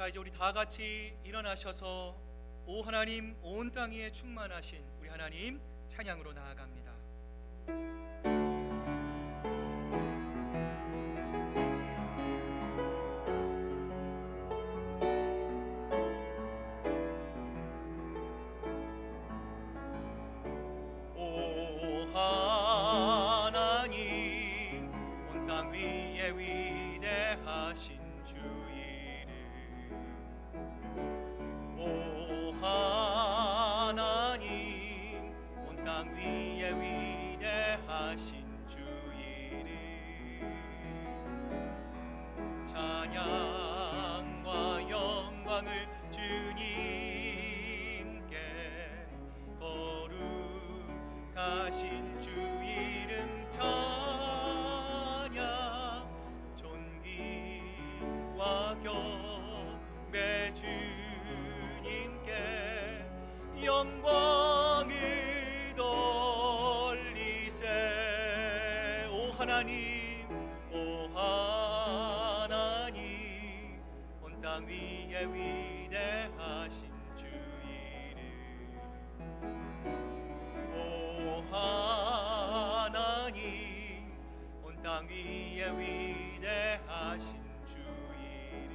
자, 이제 우리 다 같이 일어나셔서 오 하나님 온 땅 위에 충만하신 우리 하나님 찬양으로 나아갑니다. 오 하나님 온 땅 위에 위대하신 주 이름, 오 하나님 온 땅 위에 위대하신 주 이름, 찬양과 영광을 주님께 거룩하신 주 이름 찬양, 존귀와 경배 주님께 영광을 돌리세. 오 하나님, 오 하나님 온 땅 위에 위대하신 주 이름, 오 하나님 온 땅 위에 위대하신 주 이름,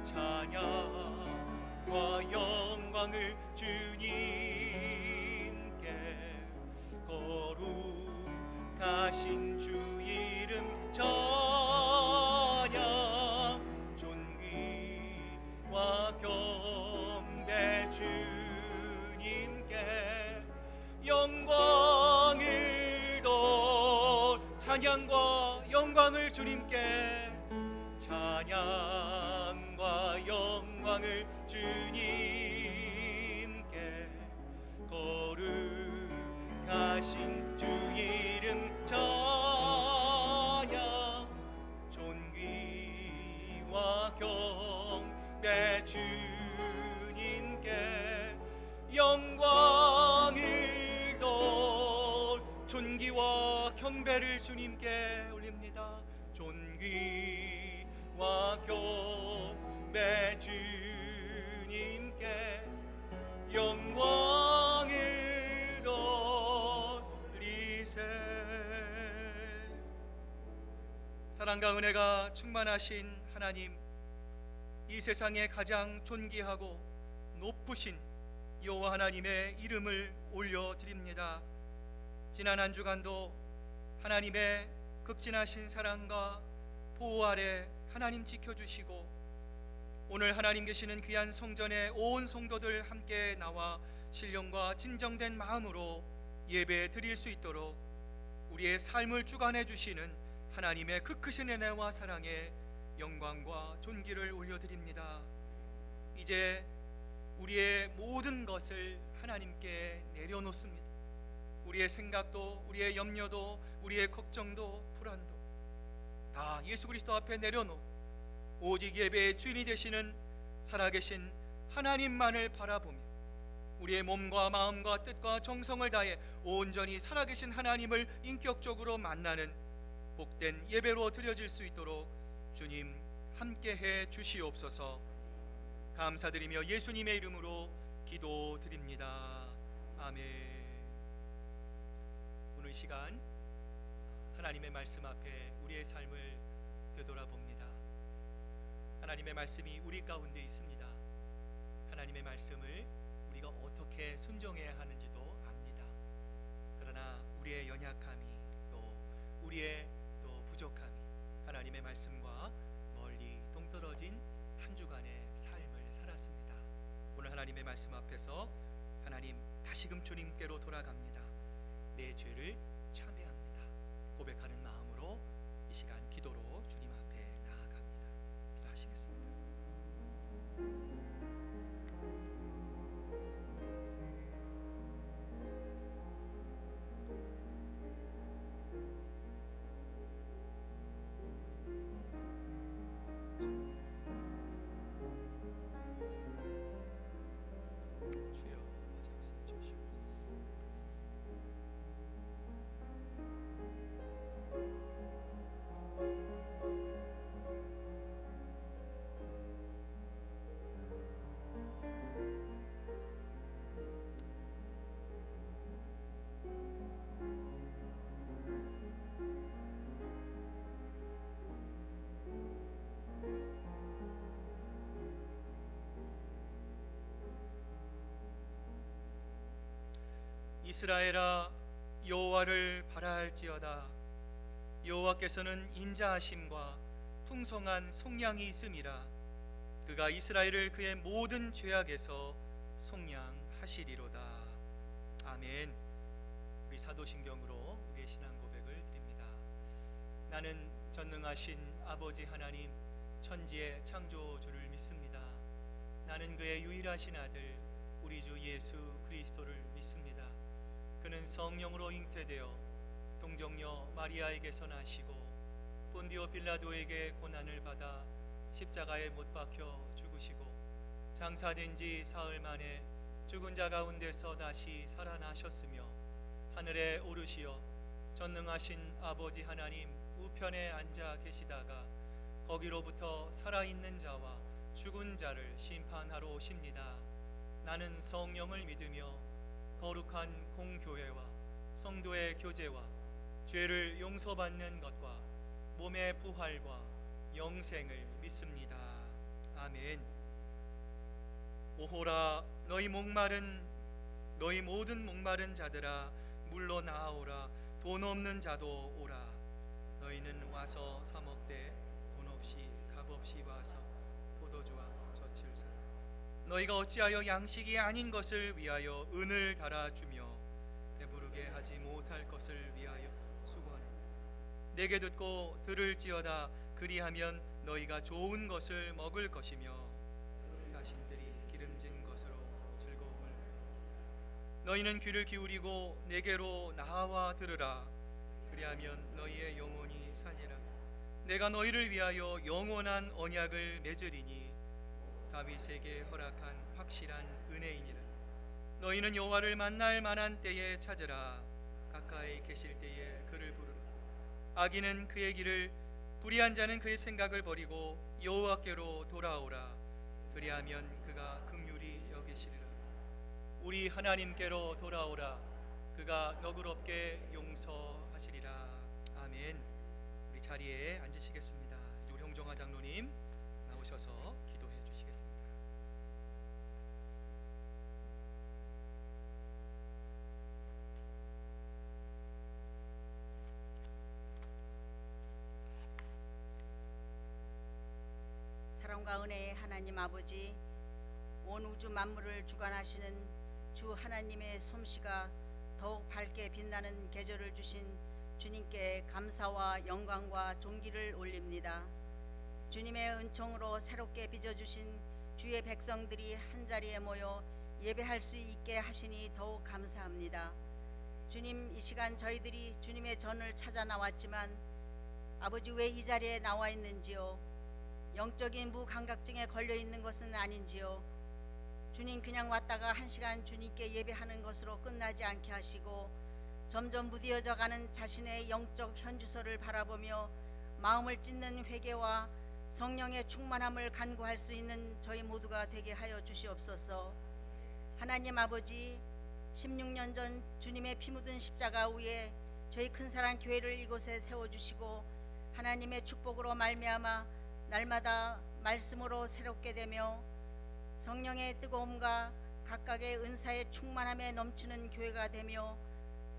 찬양과 영광을 주님께 거룩하신 주 이름 찬양, 존귀와 경배 주님께 영광을 돌, 찬양과 영광을 주님께, 찬양과 영광을 주님께 거룩하신 주 이름 찬양, 존귀와 경배 주님께 영광을 돌, 존귀와 경배를 주님께 올립니다. 존귀와 경배 주님께 영광을 돌리세. 사랑과 은혜가 충만하신 하나님, 이 세상에 가장 존귀하고 높으신 여호와 하나님의 이름을 올려드립니다. 지난 한 주간도 하나님의 극진하신 사랑과 보호 아래 하나님 지켜주시고, 오늘 하나님 계시는 귀한 성전에 온 성도들 함께 나와 신령과 진정된 마음으로 예배 드릴 수 있도록 우리의 삶을 주관해 주시는 하나님의 그 크신 은혜와 사랑에 영광과 존귀를 올려드립니다. 이제 우리의 모든 것을 하나님께 내려놓습니다. 우리의 생각도, 우리의 염려도, 우리의 걱정도, 불안도 다 예수 그리스도 앞에 내려놓고 오직 예배의 주인이 되시는 살아계신 하나님만을 바라보며 우리의 몸과 마음과 뜻과 정성을 다해 온전히 살아계신 하나님을 인격적으로 만나는 복된 예배로 드려질 수 있도록 주님 함께해 주시옵소서. 감사드리며 예수님의 이름으로 기도드립니다. 아멘. 오늘 이 시간 하나님의 말씀 앞에 우리의 삶을 되돌아봅니다. 하나님의 말씀이 우리 가운데 있습니다. 하나님의 말씀을 우리가 어떻게 순종해야 하는지도 압니다. 그러나 우리의 연약함이, 또 우리의 또 부족함이 하나님의 말씀과 멀리 동떨어진 한 주간의 삶을 살았습니다. 오늘 하나님의 말씀 앞에서 하나님 다시금 주님께로 돌아갑니다. 내 죄를 참회합니다. 고백하는 마음으로 이 시간 기도로 주님 앞에 나아갑니다. 기도하시겠습니다. 주여, 맞아주시옵소서. 이스라엘아 여호와를 바라할지어다. 여호와께서는 인자하심과 풍성한 속량이 있음이라. 그가 이스라엘을 그의 모든 죄악에서 속량하시리로다. 아멘. 우리 사도신경으로 우리의 신앙 고백을 드립니다. 나는 전능하신 아버지 하나님 천지의 창조주를 믿습니다. 나는 그의 유일하신 아들 우리 주 예수 그리스도를 믿습니다. 그는 성령으로 잉태되어 동정녀 마리아에게서 나시고 본디오 빌라도에게 고난을 받아 십자가에 못 박혀 죽으시고 장사된 지 사흘 만에 죽은 자 가운데서 다시 살아나셨으며 하늘에 오르시어 전능하신 아버지 하나님 우편에 앉아 계시다가 거기로부터 살아있는 자와 죽은 자를 심판하러 오십니다. 나는 성령을 믿으며 거룩한 공교회와 성도의 교제와 죄를 용서받는 것과 몸의 부활과 영생을 믿습니다. 아멘. 오호라 너희 모든 목마른 자들아 물로 나아오라. 돈 없는 자도 오라. 너희는 와서 사 먹되 돈 없이 값 없이 와서 포도주와 젖을 사라. 너희가 어찌하여 양식이 아닌 것을 위하여 은을 달아주며 배부르게 하지 못할 것을 위하여 수고하느냐. 내게 듣고 들을지어다. 그리하면 너희가 좋은 것을 먹을 것이며 자신들이 기름진 것으로 즐거움을. 너희는 귀를 기울이고 내게로 나와 들으라. 그리하면 너희의 영혼이 살리라. 내가 너희를 위하여 영원한 언약을 맺으리니 다윗에게 허락한 확실한 은혜이니라. 너희는 여호와를 만날 만한 때에 찾으라. 가까이 계실 때에 그를 부르라. 악인은 그의 길을, 불의한 자는 그의 생각을 버리고 여호와께로 돌아오라. 그리하면 그가 긍휼히 여기시리라. 우리 하나님께로 돌아오라. 그가 너그럽게 용서하시리라. 아멘. 우리 자리에 앉으시겠습니다. 우리 홍정화 장로님 나오셔서 기도해 주시겠습니다. 사랑과 은혜의 하나님 아버지, 온 우주 만물을 주관하시는 주 하나님의 솜씨가 더욱 밝게 빛나는 계절을 주신 주님께 감사와 영광과 존귀를 올립니다. 주님의 은총으로 새롭게 빚어주신 주의 백성들이 한자리에 모여 예배할 수 있게 하시니 더욱 감사합니다. 주님, 이 시간 저희들이 주님의 전을 찾아 나왔지만 아버지 왜 이 자리에 나와 있는지요? 영적인 무감각증에 걸려 있는 것은 아닌지요? 주님, 그냥 왔다가 한 시간 주님께 예배하는 것으로 끝나지 않게 하시고 점점 무뎌져 가는 자신의 영적 현주소를 바라보며 마음을 찢는 회개와 성령의 충만함을 간구할 수 있는 저희 모두가 되게 하여 주시옵소서. 하나님 아버지, 16년 전 주님의 피 묻은 십자가 위에 저희 큰사랑 교회를 이곳에 세워주시고 하나님의 축복으로 말미암아 날마다 말씀으로 새롭게 되며 성령의 뜨거움과 각각의 은사의 충만함에 넘치는 교회가 되며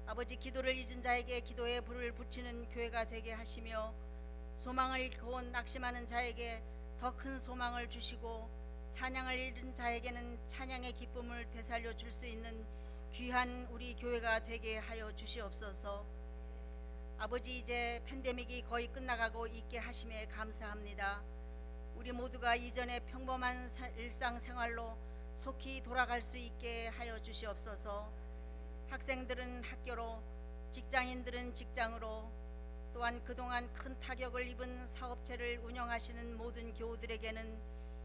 아버지, 기도를 잊은 자에게 기도의 불을 붙이는 교회가 되게 하시며 소망을 잃고 낙심하는 자에게 더 큰 소망을 주시고 찬양을 잃은 자에게는 찬양의 기쁨을 되살려 줄 수 있는 귀한 우리 교회가 되게 하여 주시옵소서. 아버지, 이제 팬데믹이 거의 끝나가고 있게 하심에 감사합니다. 우리 모두가 이전의 평범한 일상생활로 속히 돌아갈 수 있게 하여 주시옵소서. 학생들은 학교로, 직장인들은 직장으로, 또한 그동안 큰 타격을 입은 사업체를 운영하시는 모든 교우들에게는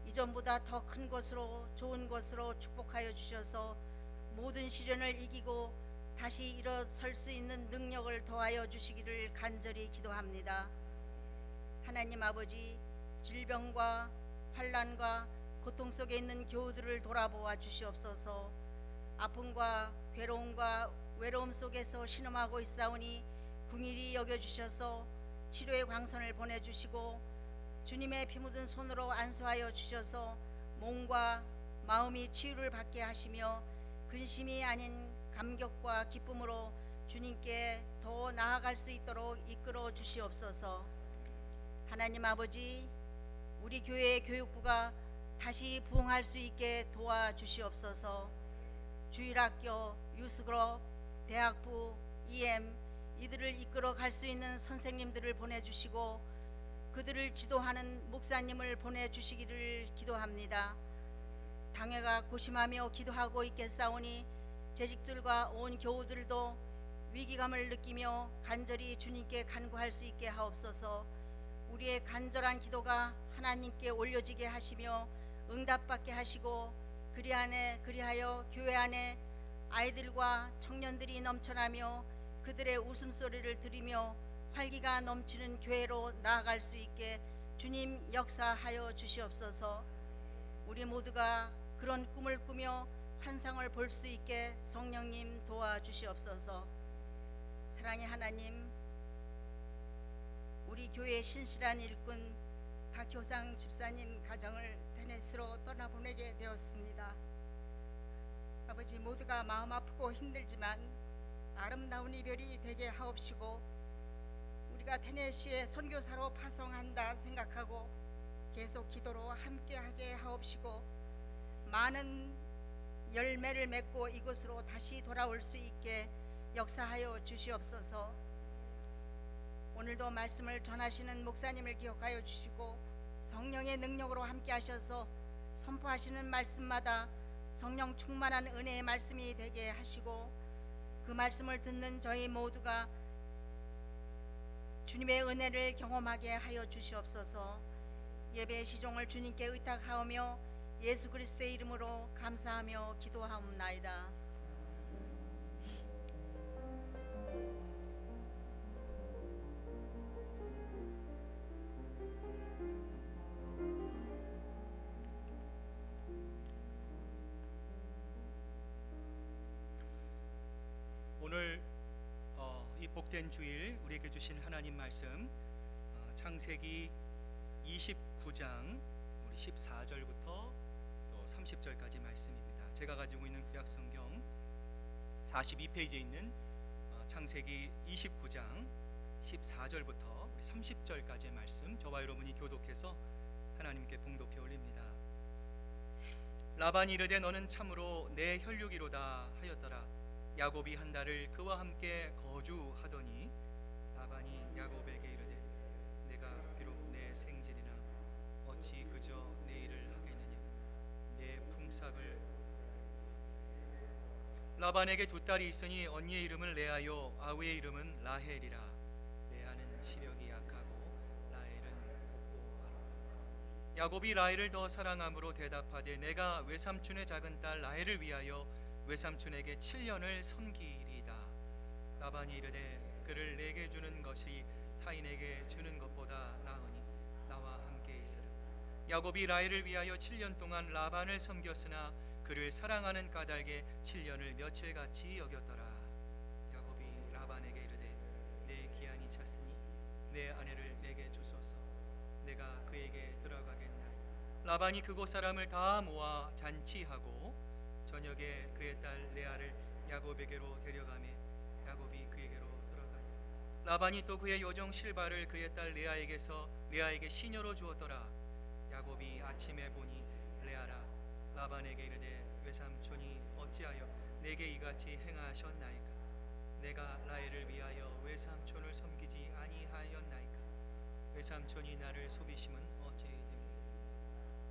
이전보다 더 큰 것으로, 좋은 것으로 축복하여 주셔서 모든 시련을 이기고 다시 일어설 수 있는 능력을 더하여 주시기를 간절히 기도합니다. 하나님 아버지, 질병과 환난과 고통 속에 있는 교우들을 돌아보아 주시옵소서. 아픔과 괴로움과 외로움 속에서 신음하고 있사오니 긍휼히 여겨주셔서 치료의 광선을 보내주시고 주님의 피 묻은 손으로 안수하여 주셔서 몸과 마음이 치유를 받게 하시며 근심이 아닌 감격과 기쁨으로 주님께 더 나아갈 수 있도록 이끌어 주시옵소서. 하나님 아버지, 우리 교회의 교육부가 다시 부흥할 수 있게 도와주시옵소서. 주일학교, 유스그룹, 대학부, EM 이들을 이끌어 갈 수 있는 선생님들을 보내주시고 그들을 지도하는 목사님을 보내주시기를 기도합니다. 당회가 고심하며 기도하고 있겠사오니 재직들과 온 교우들도 위기감을 느끼며 간절히 주님께 간구할 수 있게 하옵소서. 우리의 간절한 기도가 하나님께 올려지게 하시며 응답받게 하시고 그리하여 교회 안에 아이들과 청년들이 넘쳐나며 그들의 웃음소리를 들으며 활기가 넘치는 교회로 나아갈 수 있게 주님 역사하여 주시옵소서. 우리 모두가 그런 꿈을 꾸며 환상을 볼 수 있게 성령님 도와주시옵소서. 사랑의 하나님, 우리 교회의 신실한 일꾼 박효상 집사님 가정을 테네스로 떠나보내게 되었습니다. 아버지, 모두가 마음 아프고 힘들지만 아름다운 이별이 되게 하옵시고 우리가 테네시에 선교사로 파송한다 생각하고 계속 기도로 함께하게 하옵시고 많은 열매를 맺고 이곳으로 다시 돌아올 수 있게 역사하여 주시옵소서. 오늘도 말씀을 전하시는 목사님을 기억하여 주시고 성령의 능력으로 함께 하셔서 선포하시는 말씀마다 성령 충만한 은혜의 말씀이 되게 하시고 그 말씀을 듣는 저희 모두가 주님의 은혜를 경험하게 하여 주시옵소서. 예배의 시종을 주님께 의탁하오며 예수 그리스도의 이름으로 감사하며 기도하옵나이다. 오늘 이 복된 주일 우리에게 주신 하나님 말씀 창세기 29장 우리 14절부터 또 30절까지 말씀입니다. 제가 가지고 있는 구약 성경 42페이지에 있는 창세기 29장 14절부터 30절까지의 말씀 저와 여러분이 교독해서 하나님께 봉독해 올립니다. 라반이 이르되 너는 참으로 내 혈육이로다 하였더라. 야곱이 한 달을 그와 함께 거주하더니 라반이 야곱에게 이르되 내가 비록 내 생질이나 어찌 그저 내 일을 하겠느냐. 내 품삯을 라반에게 두 딸이 있으니 언니의 이름은 레아요 아우의 이름은 라헬이라. 레아는 시력이 약하고 라헬은 곱고 야곱이 라헬을 더 사랑함으로 대답하되 내가 외삼촌의 작은 딸 라헬을 위하여 외삼촌에게 7년을 섬기리이다. 라반이 이르되 그를 내게 주는 것이 타인에게 주는 것보다 나으니 나와 함께 있으라. 야곱이 라헬을 위하여 7년 동안 라반을 섬겼으나 그를 사랑하는 까닭에 7년을 며칠같이 여겼더라. 야곱이 라반에게 이르되 내 기한이 찼으니 내 아내를 내게 주소서. 내가 그에게 들어가겠나이다. 라반이 그곳 사람을 다 모아 잔치하고 저녁에 그의 딸 레아를 야곱에게로 데려가매 야곱이 그에게로 들어가니 라반이 또 그의 요종 실바를 그의 딸 레아에게 시녀로 주었더라. 야곱이 아침에 보니 레아라. 라반에게 이르되 외삼촌이 어찌하여 내게 이같이 행하셨나이까. 내가 라헬을 위하여 외삼촌을 섬기지 아니하였나이까. 외삼촌이 나를 속이심은 어찌 됩니까.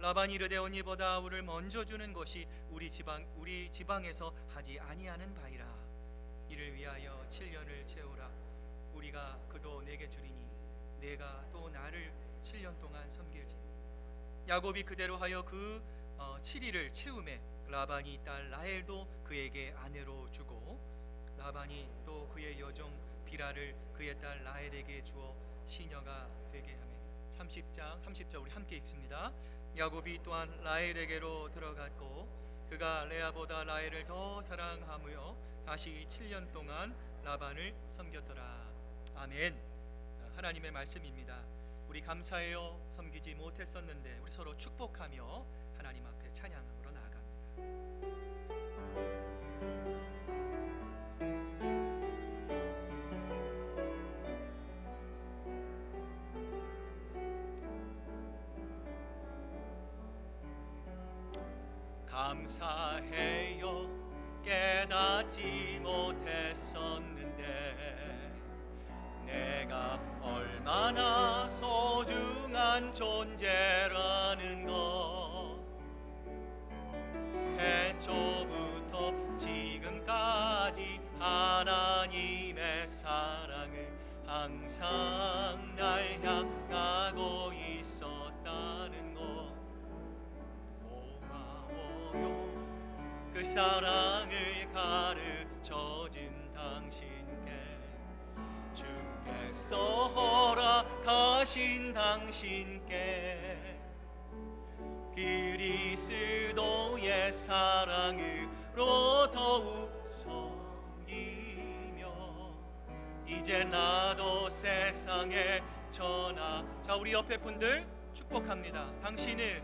라반이 이르되 언니보다 아우를 먼저 주는 것이 우리 지방에서 하지 아니하는 바이라. 이를 위하여 7년을 채우라. 우리가 그도 내게 주리니 내가 또 나를 7년 동안 섬길지니. 야곱이 그대로 하여 그 7일을 채우매 라반이 딸 라헬도 그에게 아내로 주고 라반이 또 그의 여종 비라를 그의 딸 라헬에게 주어 시녀가 되게 하며 30절 우리 함께 읽습니다. 야곱이 또한 라헬에게로 들어갔고 그가 레아보다 라헬을 더 사랑하며 다시 7년 동안 라반을 섬겼더라. 아멘. 하나님의 말씀입니다. 우리 감사해요. 섬기지 못했었는데 우리 서로 축복하며 하나님 앞에 찬양함으로 나아갑니다. 감사해요. 깨닫지 못했었는데 내가 얼마나 소중한 존재라는 것, 태초부터 지금까지 하나님의 사랑은 항상 날 향하고 있었다는 것, 고마워요. 그 사랑을 가르쳐준 당신께, 주께서 허락하신 당신께, 그리스도의 사랑으로 더욱 섬기며 이제 나도 세상에 전하. 자, 우리 옆에 분들 축복합니다. 당신은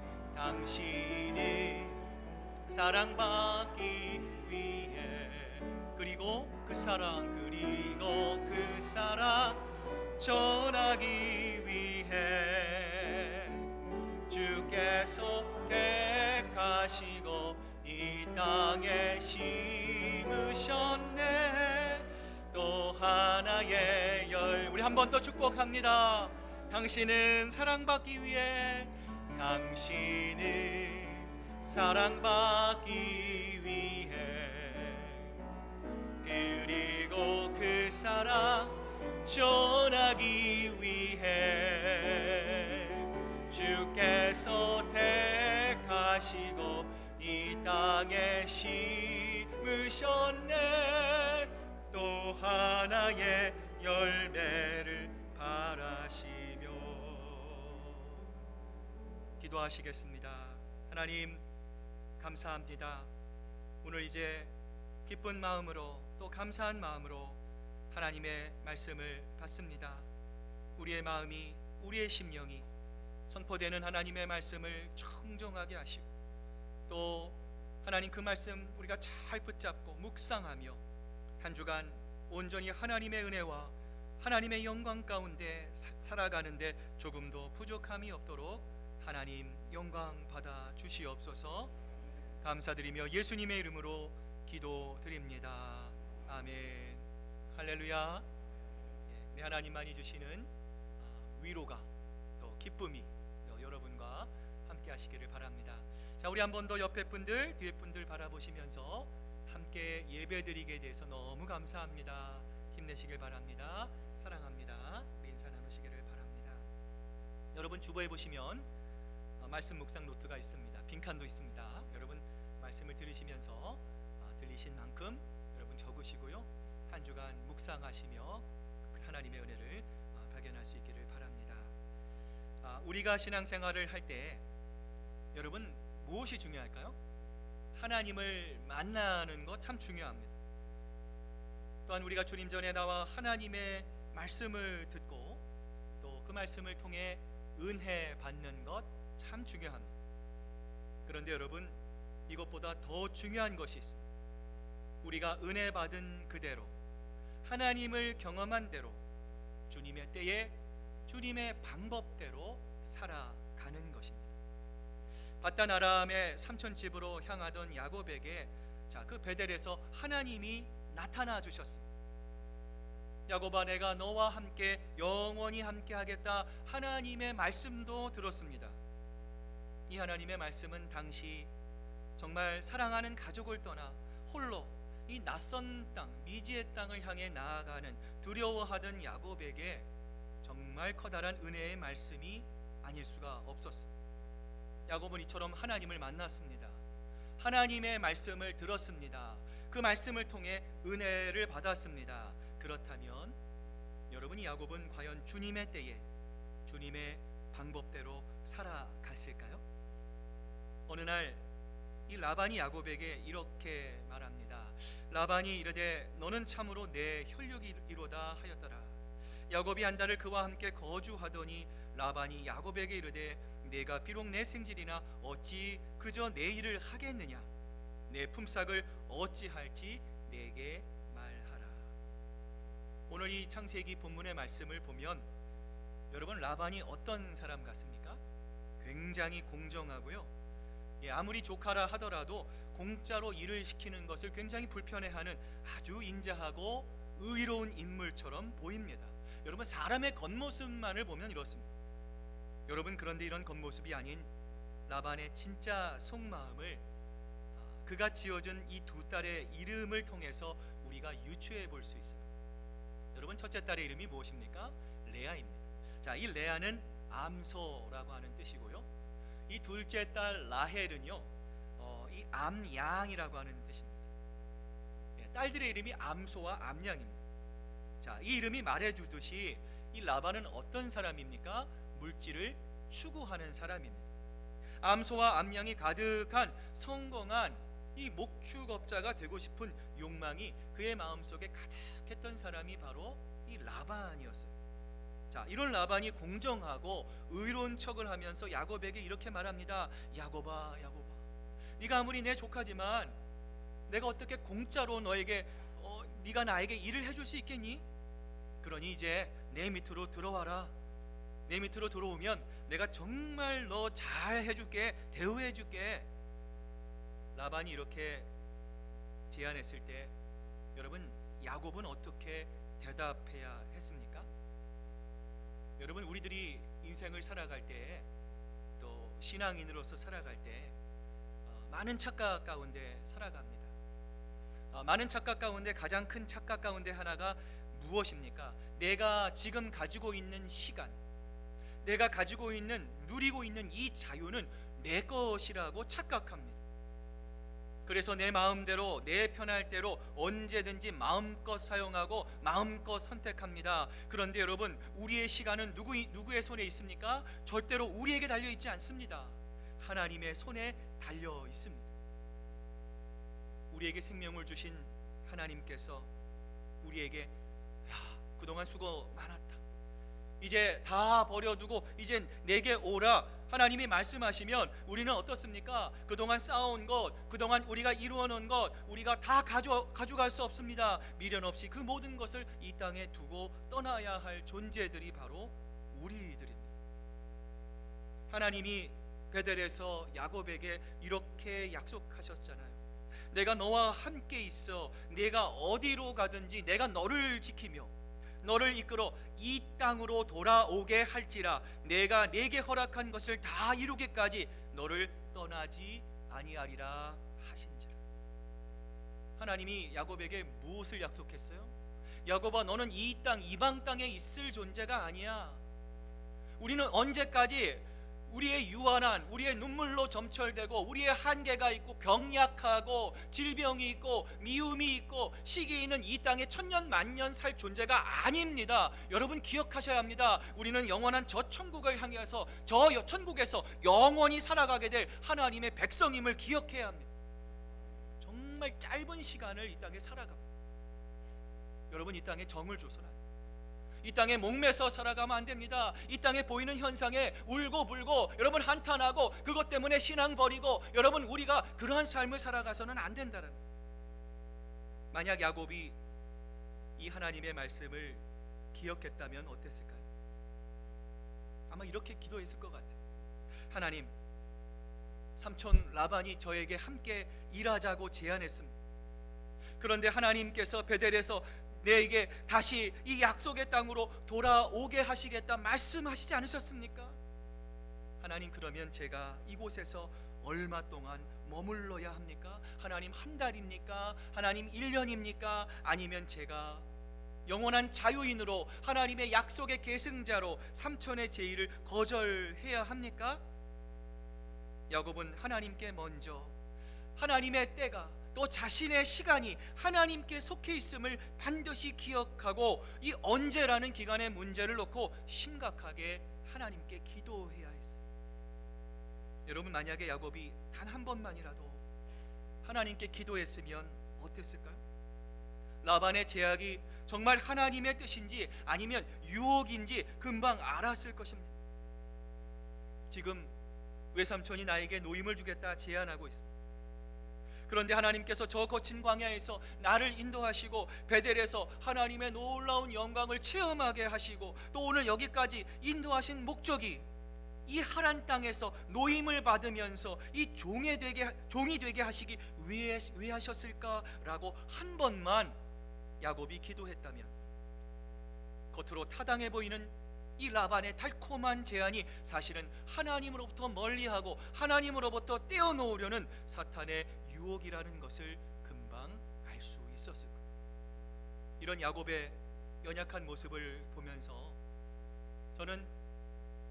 사랑받기 위해, 그리고 그 사랑 전하기 위해 주께서 택하시고 이 땅에 심으셨네. 또 하나의 우리 한 번 더 축복합니다. 당신은 사랑받기 위해, 그리고 그 사랑 전하기 위해 주께서 택하시고 이 땅에 심으셨네. 또 하나의 열매를 바라시며. 기도하시겠습니다. 하나님, 감사합니다. 오늘 이제 기쁜 마음으로 또 감사한 마음으로 하나님의 말씀을 받습니다. 우리의 마음이, 우리의 심령이 선포되는 하나님의 말씀을 청정하게 하시고, 또 하나님 그 말씀 우리가 잘 붙잡고 묵상하며 한 주간 온전히 하나님의 은혜와 하나님의 영광 가운데 살아가는데 조금도 부족함이 없도록 하나님 영광 받아 주시옵소서. 감사드리며 예수님의 이름으로 기도드립니다. 아멘. 할렐루야. 네, 하나님만이 주시는 위로가, 또 기쁨이 또 여러분과 함께 하시기를 바랍니다. 자, 우리 한 번 더 옆에 분들, 뒤에 분들 바라보시면서 함께 예배드리게 돼서 너무 감사합니다. 힘내시길 바랍니다. 사랑합니다. 인사 나누시기를 바랍니다. 여러분 주보에 보시면 말씀 묵상 노트가 있습니다. 빈칸도 있습니다. 여러분 말씀을 들으시면서 들리신 만큼 여러분 적으시고요. 한 주간 묵상하시며 하나님의 은혜를 발견할 수 있기를 바랍니다. 우리가 신앙생활을 할 때 여러분 무엇이 중요할까요? 하나님을 만나는 것 참 중요합니다. 또한 우리가 주님 전에 나와 하나님의 말씀을 듣고 또 그 말씀을 통해 은혜 받는 것 참 중요합니다. 그런데 여러분, 이것보다 더 중요한 것이 있습니다. 우리가 은혜 받은 그대로, 하나님을 경험한 대로, 주님의 때에 주님의 방법대로 살아가는 것입니다. 바단 아람의 삼촌집으로 향하던 야곱에게 그 베델에서 하나님이 나타나 주셨습니다. 야곱아, 내가 너와 함께 영원히 함께 하겠다. 하나님의 말씀도 들었습니다. 이 하나님의 말씀은 당시 정말 사랑하는 가족을 떠나 홀로 이 낯선 땅, 미지의 땅을 향해 나아가는 두려워하던 야곱에게 정말 커다란 은혜의 말씀이 아닐 수가 없었습니다. 야곱은 이처럼 하나님을 만났습니다. 하나님의 말씀을 들었습니다. 그 말씀을 통해 은혜를 받았습니다. 그렇다면 여러분이 야곱은 과연 주님의 때에 주님의 방법대로 살아갔을까요? 어느 날 이 라반이 야곱에게 이렇게 말합니다. 라반이 이르되 너는 참으로 내 혈육이로다 하였더라. 야곱이 한 달을 그와 함께 거주하더니 라반이 야곱에게 이르되 내가 비록 내 생질이나 어찌 그저 내 일을 하겠느냐. 내 품삯을 어찌할지 내게 말하라. 오늘 이 창세기 본문의 말씀을 보면 여러분, 라반이 어떤 사람 같습니까? 굉장히 공정하고요, 아무리 조카라 하더라도 공짜로 일을 시키는 것을 굉장히 불편해하는 아주 인자하고 의로운 인물처럼 보입니다. 여러분, 사람의 겉모습만을 보면 이렇습니다. 여러분, 그런데 이런 겉모습이 아닌 라반의 진짜 속마음을 그가 지어준 이 두 딸의 이름을 통해서 우리가 유추해 볼 수 있어요. 여러분, 첫째 딸의 이름이 무엇입니까? 레아입니다. 자, 이 레아는 암소라고 하는 뜻이고요. 이 둘째 딸 라헬은요, 이 암양이라고 하는 뜻입니다. 딸들의 이름이 암소와 암양입니다. 자, 이 이름이 말해주듯이 이 라반은 어떤 사람입니까? 물질을 추구하는 사람입니다. 암소와 암양이 가득한 성공한 이 목축업자가 되고 싶은 욕망이 그의 마음속에 가득했던 사람이 바로 이 라반이었어요. 자, 이런 라반이 공정하고 의로운 척을 하면서 야곱에게 이렇게 말합니다. 야곱아, 야곱아, 네가 아무리 내 조카지만 내가 어떻게 공짜로 너에게 네가 나에게 일을 해줄 수 있겠니? 그러니 이제 내 밑으로 들어와라. 내 밑으로 들어오면 내가 정말 너 잘 해줄게, 대우해줄게. 라반이 이렇게 제안했을 때 여러분, 야곱은 어떻게 대답해야 했습니까? 여러분, 우리들이 인생을 살아갈 때, 또 신앙인으로서 살아갈 때 많은 착각 가운데 살아갑니다. 많은 착각 가운데 가장 큰 착각 가운데 하나가 무엇입니까? 내가 지금 가지고 있는 시간, 내가 가지고 있는, 누리고 있는 이 자유는 내 것이라고 착각합니다. 그래서 내 마음대로, 내 편할 대로 언제든지 마음껏 사용하고 마음껏 선택합니다. 그런데 여러분, 우리의 시간은 누구의 손에 있습니까? 절대로 우리에게 달려 있지 않습니다. 하나님의 손에 달려 있습니다. 우리에게 생명을 주신 하나님께서 우리에게 그동안 수고 많았다, 이제 다 버려두고 이제 내게 오라, 하나님이 말씀하시면 우리는 어떻습니까? 그동안 쌓아온 것, 그동안 우리가 이루어놓은 것, 우리가 다 가져갈 수 없습니다. 미련 없이 그 모든 것을 이 땅에 두고 떠나야 할 존재들이 바로 우리들입니다. 하나님이 베델에서 야곱에게 이렇게 약속하셨잖아요. 내가 너와 함께 있어, 내가 어디로 가든지 내가 너를 지키며 너를 이끌어 이 땅으로 돌아오게 할지라, 내가 내게 허락한 것을 다 이루기까지 너를 떠나지 아니하리라 하신지라. 하나님이 야곱에게 무엇을 약속했어요? 야곱아, 너는 이 땅, 이방 땅에 있을 존재가 아니야. 우리는 언제까지 우리의 유한한, 우리의 눈물로 점철되고 우리의 한계가 있고 병약하고 질병이 있고 미움이 있고 시기 있는 이 땅에 천년 만년 살 존재가 아닙니다. 여러분, 기억하셔야 합니다. 우리는 영원한 저 천국을 향해서, 저 천국에서 영원히 살아가게 될 하나님의 백성임을 기억해야 합니다. 정말 짧은 시간을 이 땅에 살아갑니다. 여러분, 이 땅에 정을 줘서는 안 돼요. 이 땅에 목매서 살아가면 안 됩니다. 이 땅에 보이는 현상에 울고 불고 여러분 한탄하고 그것 때문에 신앙 버리고 여러분, 우리가 그러한 삶을 살아가서는 안 된다는 거예요. 만약 야곱이 이 하나님의 말씀을 기억했다면 어땠을까요? 아마 이렇게 기도했을 것 같아요. 하나님, 삼촌 라반이 저에게 함께 일하자고 제안했습니다. 그런데 하나님께서 베델에서 내게 다시 이 약속의 땅으로 돌아오게 하시겠다 말씀하시지 않으셨습니까? 하나님, 그러면 제가 이곳에서 얼마 동안 머물러야 합니까? 하나님, 한 달입니까? 하나님, 1년입니까? 아니면 제가 영원한 자유인으로 하나님의 약속의 계승자로 삼촌의 제의를 거절해야 합니까? 야곱은 하나님께 먼저 하나님의 때가, 또 자신의 시간이 하나님께 속해 있음을 반드시 기억하고 이 언제라는 기간의 문제를 놓고 심각하게 하나님께 기도해야 했어요. 여러분, 만약에 야곱이 단 한 번만이라도 하나님께 기도했으면 어땠을까요? 라반의 제약이 정말 하나님의 뜻인지 아니면 유혹인지 금방 알았을 것입니다. 지금 외삼촌이 나에게 노임을 주겠다 제안하고 있습니다. 그런데 하나님께서 저 거친 광야에서 나를 인도하시고 베델에서 하나님의 놀라운 영광을 체험하게 하시고 또 오늘 여기까지 인도하신 목적이 이 하란 땅에서 노임을 받으면서 이 종이 되게 하시기 왜 하셨을까라고 한 번만 야곱이 기도했다면, 겉으로 타당해 보이는 이 라반의 달콤한 제안이 사실은 하나님으로부터 멀리하고 하나님으로부터 떼어놓으려는 사탄의 유혹이라는 것을 금방 알 수 있었을 거예요. 이런 야곱의 연약한 모습을 보면서 저는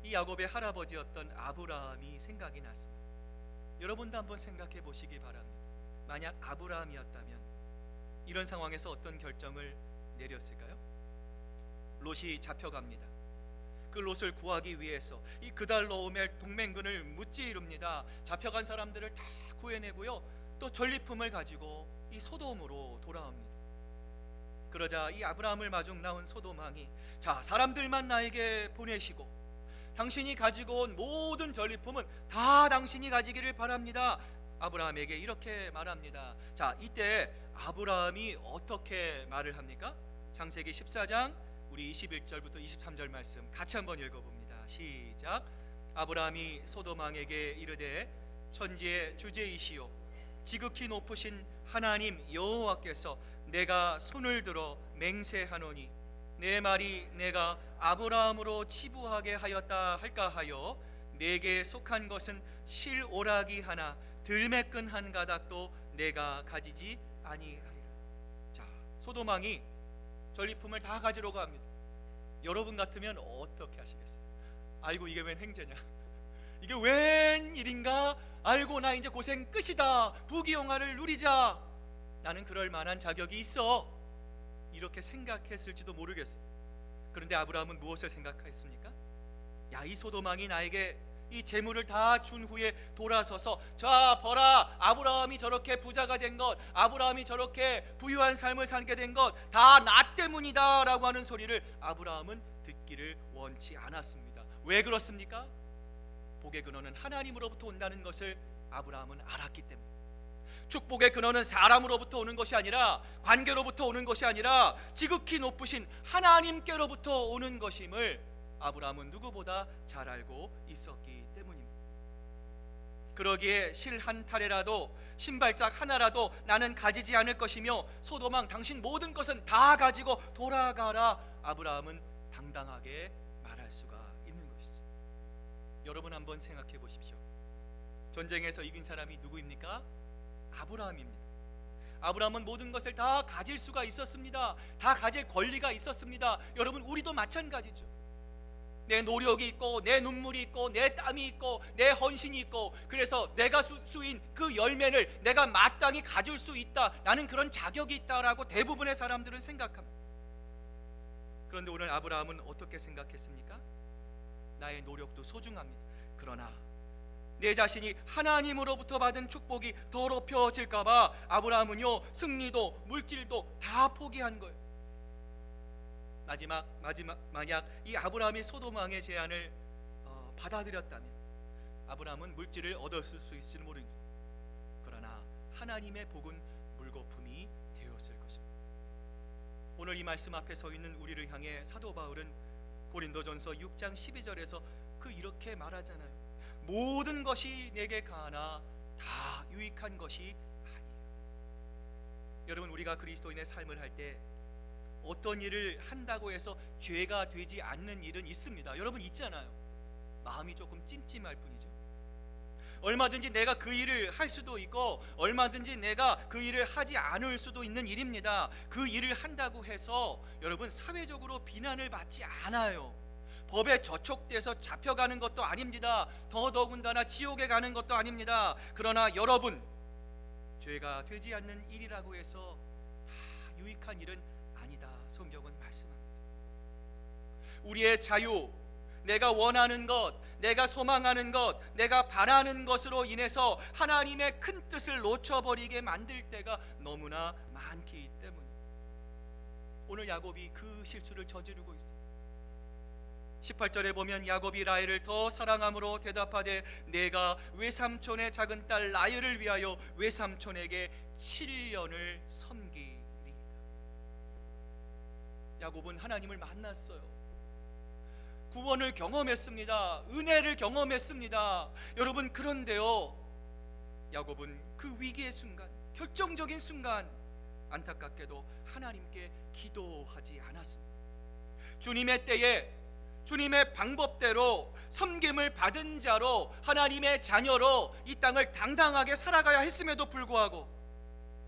이 야곱의 할아버지였던 아브라함이 생각이 났습니다. 여러분도 한번 생각해 보시기 바랍니다. 만약 아브라함이었다면 이런 상황에서 어떤 결정을 내렸을까요? 롯이 잡혀갑니다. 그 롯을 구하기 위해서 이 그달로오멜 동맹군을 무찌릅니다. 잡혀간 사람들을 다 구해내고요, 또 전리품을 가지고 이 소돔으로 돌아옵니다. 그러자 이 아브라함을 마중 나온 소돔 왕이, 자, 사람들만 나에게 보내시고 당신이 가지고 온 모든 전리품은 다 당신이 가지기를 바랍니다. 아브라함에게 이렇게 말합니다. 자, 이때 아브라함이 어떻게 말을 합니까? 창세기 14장 우리 21절부터 23절 말씀 같이 한번 읽어봅니다. 시작. 아브라함이 소돔 왕에게 이르되 천지의 주제이시오 지극히 높으신 하나님 여호와께서 내가 손을 들어 맹세하노니 내 말이 내가 아브라함으로 치부하게 하였다 할까 하여 내게 속한 것은 실오라기 하나 들매끈 한 가닥도 내가 가지지 아니하리라. 자, 소돔 왕이 전리품을 다 가지러 갑니다. 여러분 같으면 어떻게 하시겠어요? 아이고, 이게 웬 행제냐, 이게 웬 일인가, 아이고 나 이제 고생 끝이다, 부귀영화를 누리자, 나는 그럴 만한 자격이 있어, 이렇게 생각했을지도 모르겠어. 그런데 아브라함은 무엇을 생각했습니까? 야, 이 소돔 왕이 나에게 이 재물을 다 준 후에 돌아서서, 자 봐라, 아브라함이 저렇게 부자가 된 것, 아브라함이 저렇게 부유한 삶을 살게 된 것 다 나 때문이다 라고 하는 소리를 아브라함은 듣기를 원치 않았습니다. 왜 그렇습니까? 복의 근원은 하나님으로부터 온다는 것을 아브라함은 알았기 때문에. 축복의 근원은 사람으로부터 오는 것이 아니라, 관계로부터 오는 것이 아니라 지극히 높으신 하나님께로부터 오는 것임을 아브라함은 누구보다 잘 알고 있었기 때문입니다. 그러기에 실 한 타래라도, 신발짝 하나라도 나는 가지지 않을 것이며 소돔 왕 당신 모든 것은 다 가지고 돌아가라, 아브라함은 당당하게 말할 수가 있는 것이죠. 여러분 한번 생각해 보십시오. 전쟁에서 이긴 사람이 누구입니까? 아브라함입니다. 아브라함은 모든 것을 다 가질 수가 있었습니다. 다 가질 권리가 있었습니다. 여러분, 우리도 마찬가지죠. 내 노력이 있고, 내 눈물이 있고, 내 땀이 있고, 내 헌신이 있고, 그래서 내가 수인 그 열매를 내가 마땅히 가질 수 있다, 나는 그런 자격이 있다라고 대부분의 사람들은 생각합니다. 그런데 오늘 아브라함은 어떻게 생각했습니까? 나의 노력도 소중합니다. 그러나 내 자신이 하나님으로부터 받은 축복이 더럽혀질까 봐 아브라함은요, 승리도 물질도 다 포기한 거예요. 만약 이 아브라함이 소돔 왕의 제안을 받아들였다면 아브라함은 물질을 얻었을 수 있을지는 모릅니다. 그러나 하나님의 복은 물거품이 되었을 것입니다. 오늘 이 말씀 앞에 서 있는 우리를 향해 사도 바울은 고린도전서 6장 12절에서 이렇게 말하잖아요. 모든 것이 내게 가하나 다 유익한 것이 아니에요. 여러분, 우리가 그리스도인의 삶을 할 때 어떤 일을 한다고 해서 죄가 되지 않는 일은 있습니다. 여러분, 있잖아요. 마음이 조금 찜찜할 뿐이죠. 얼마든지 내가 그 일을 할 수도 있고, 얼마든지 내가 그 일을 하지 않을 수도 있는 일입니다. 그 일을 한다고 해서 여러분 사회적으로 비난을 받지 않아요. 법에 저촉돼서 잡혀가는 것도 아닙니다. 더더군다나 지옥에 가는 것도 아닙니다. 그러나 여러분, 죄가 되지 않는 일이라고 해서 다 유익한 일은 아니다, 성경은 말씀합니다. 우리의 자유, 내가 원하는 것, 내가 소망하는 것, 내가 바라는 것으로 인해서 하나님의 큰 뜻을 놓쳐버리게 만들 때가 너무나 많기 때문에 오늘 야곱이 그 실수를 저지르고 있습니다. 18절에 보면 야곱이 라헬을 더 사랑함으로 대답하되 내가 외삼촌의 작은 딸 라헬을 위하여 외삼촌에게 7년을 섬기리이다. 야곱은 하나님을 만났어요. 구원을 경험했습니다. 은혜를 경험했습니다. 여러분, 그런데요, 야곱은 그 위기의 순간, 결정적인 순간, 안타깝게도 하나님께 기도하지 않았습니다. 주님의 때에 주님의 방법대로 섬김을 받은 자로, 하나님의 자녀로 이 땅을 당당하게 살아가야 했음에도 불구하고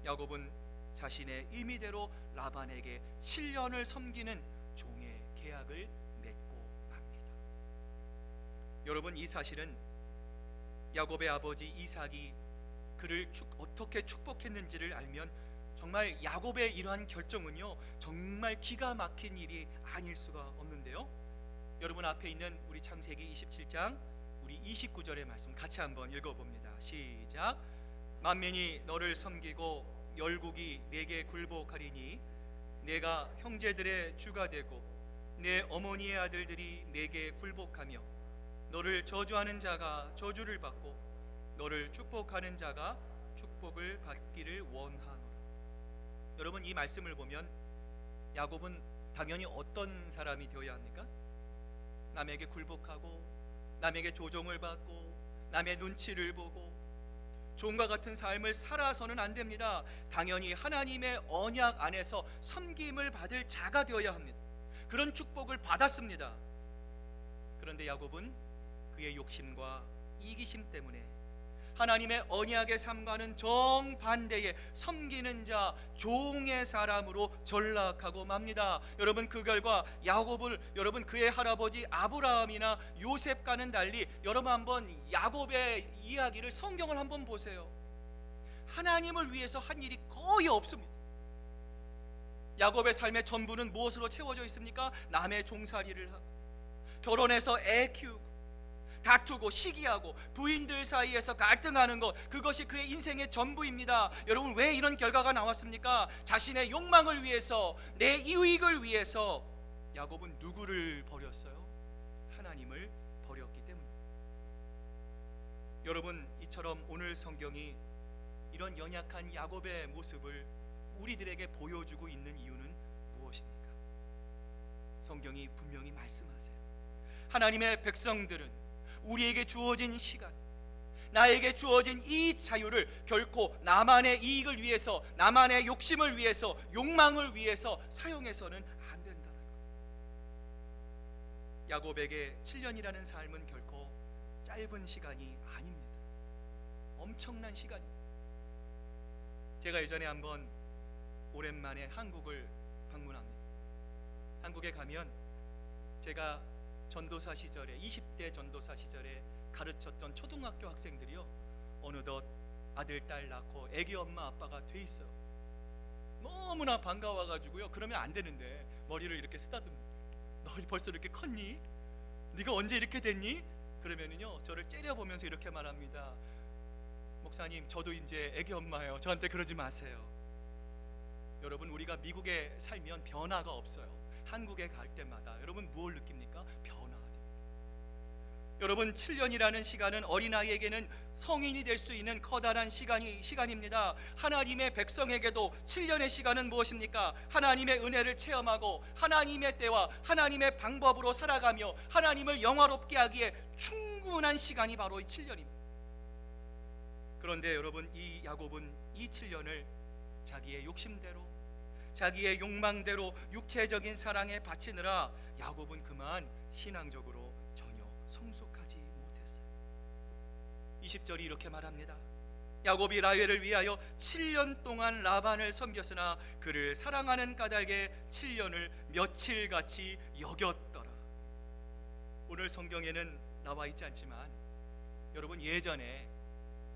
야곱은 자신의 의미대로 라반에게 7년을 섬기는 종의 계약을 맺고 맙니다. 여러분, 이 사실은 야곱의 아버지 이삭이 그를 어떻게 축복했는지를 알면 정말 야곱의 이러한 결정은요, 정말 기가 막힌 일이 아닐 수가 없는데요. 여러분 앞에 있는 우리 창세기 27장 우리 29절의 말씀 같이 한번 읽어봅니다. 시작. 만민이 너를 섬기고 열국이 내게 굴복하리니 내가 형제들의 주가 되고 내 어머니의 아들들이 내게 굴복하며 너를 저주하는 자가 저주를 받고 너를 축복하는 자가 축복을 받기를 원하노라. 여러분, 이 말씀을 보면 야곱은 당연히 어떤 사람이 되어야 합니까? 남에게 굴복하고 남에게 조종을 받고 남의 눈치를 보고 종과 같은 삶을 살아서는 안 됩니다. 당연히 하나님의 언약 안에서 섬김을 받을 자가 되어야 합니다. 그런 축복을 받았습니다. 그런데 야곱은 그의 욕심과 이기심 때문에 하나님의 언약의 삶과는 정반대의 섬기는 자, 종의 사람으로 전락하고 맙니다. 여러분, 그 결과 야곱을, 여러분 그의 할아버지 아브라함이나 요셉과는 달리 여러분 한번 야곱의 이야기를, 성경을 한번 보세요. 하나님을 위해서 한 일이 거의 없습니다. 야곱의 삶의 전부는 무엇으로 채워져 있습니까? 남의 종살이를 하고 결혼해서 애 키우고 다투고 시기하고 부인들 사이에서 갈등하는 것, 그것이 그의 인생의 전부입니다. 여러분, 왜 이런 결과가 나왔습니까? 자신의 욕망을 위해서, 내 이익을 위해서 야곱은 누구를 버렸어요? 하나님을 버렸기 때문입니다. 여러분, 이처럼 오늘 성경이 이런 연약한 야곱의 모습을 우리들에게 보여주고 있는 이유는 무엇입니까? 성경이 분명히 말씀하세요. 하나님의 백성들은 우리에게 주어진 시간, 나에게 주어진 이 자유를 결코 나만의 이익을 위해서, 나만의 욕심을 위해서, 욕망을 위해서 사용해서는 안 된다는 것. 야곱에게 7년이라는 삶은 결코 짧은 시간이 아닙니다. 엄청난 시간입니다. 제가 예전에 한번 오랜만에 한국을 방문합니다. 한국에 가면 제가 전도사 시절에, 20대 전도사 시절에 가르쳤던 초등학교 학생들이요, 어느덧 아들 딸 낳고 애기 엄마 아빠가 돼 있어요. 너무나 반가워가지고요, 그러면 안 되는데 머리를 이렇게 쓰다듬는, 너 벌써 이렇게 컸니? 네가 언제 이렇게 됐니? 그러면은요, 저를 째려보면서 이렇게 말합니다. 목사님, 저도 이제 애기 엄마예요. 저한테 그러지 마세요. 여러분, 우리가 미국에 살면 변화가 없어요. 한국에 갈 때마다 여러분 무엇을 느낍니까? 변화가 됩니다. 여러분, 7년이라는 시간은 어린아이에게는 성인이 될 수 있는 커다란 시간입니다. 하나님의 백성에게도 7년의 시간은 무엇입니까? 하나님의 은혜를 체험하고 하나님의 때와 하나님의 방법으로 살아가며 하나님을 영화롭게 하기에 충분한 시간이 바로 이 7년입니다. 그런데 여러분, 이 야곱은 이 7년을 자기의 욕심대로, 자기의 욕망대로 육체적인 사랑에 바치느라 야곱은 그만 신앙적으로 전혀 성숙하지 못했어요. 20절이 이렇게 말합니다. 야곱이 라헬을 위하여 7년 동안 라반을 섬겼으나 그를 사랑하는 까닭에 7년을 며칠같이 여겼더라. 오늘 성경에는 나와 있지 않지만 여러분, 예전에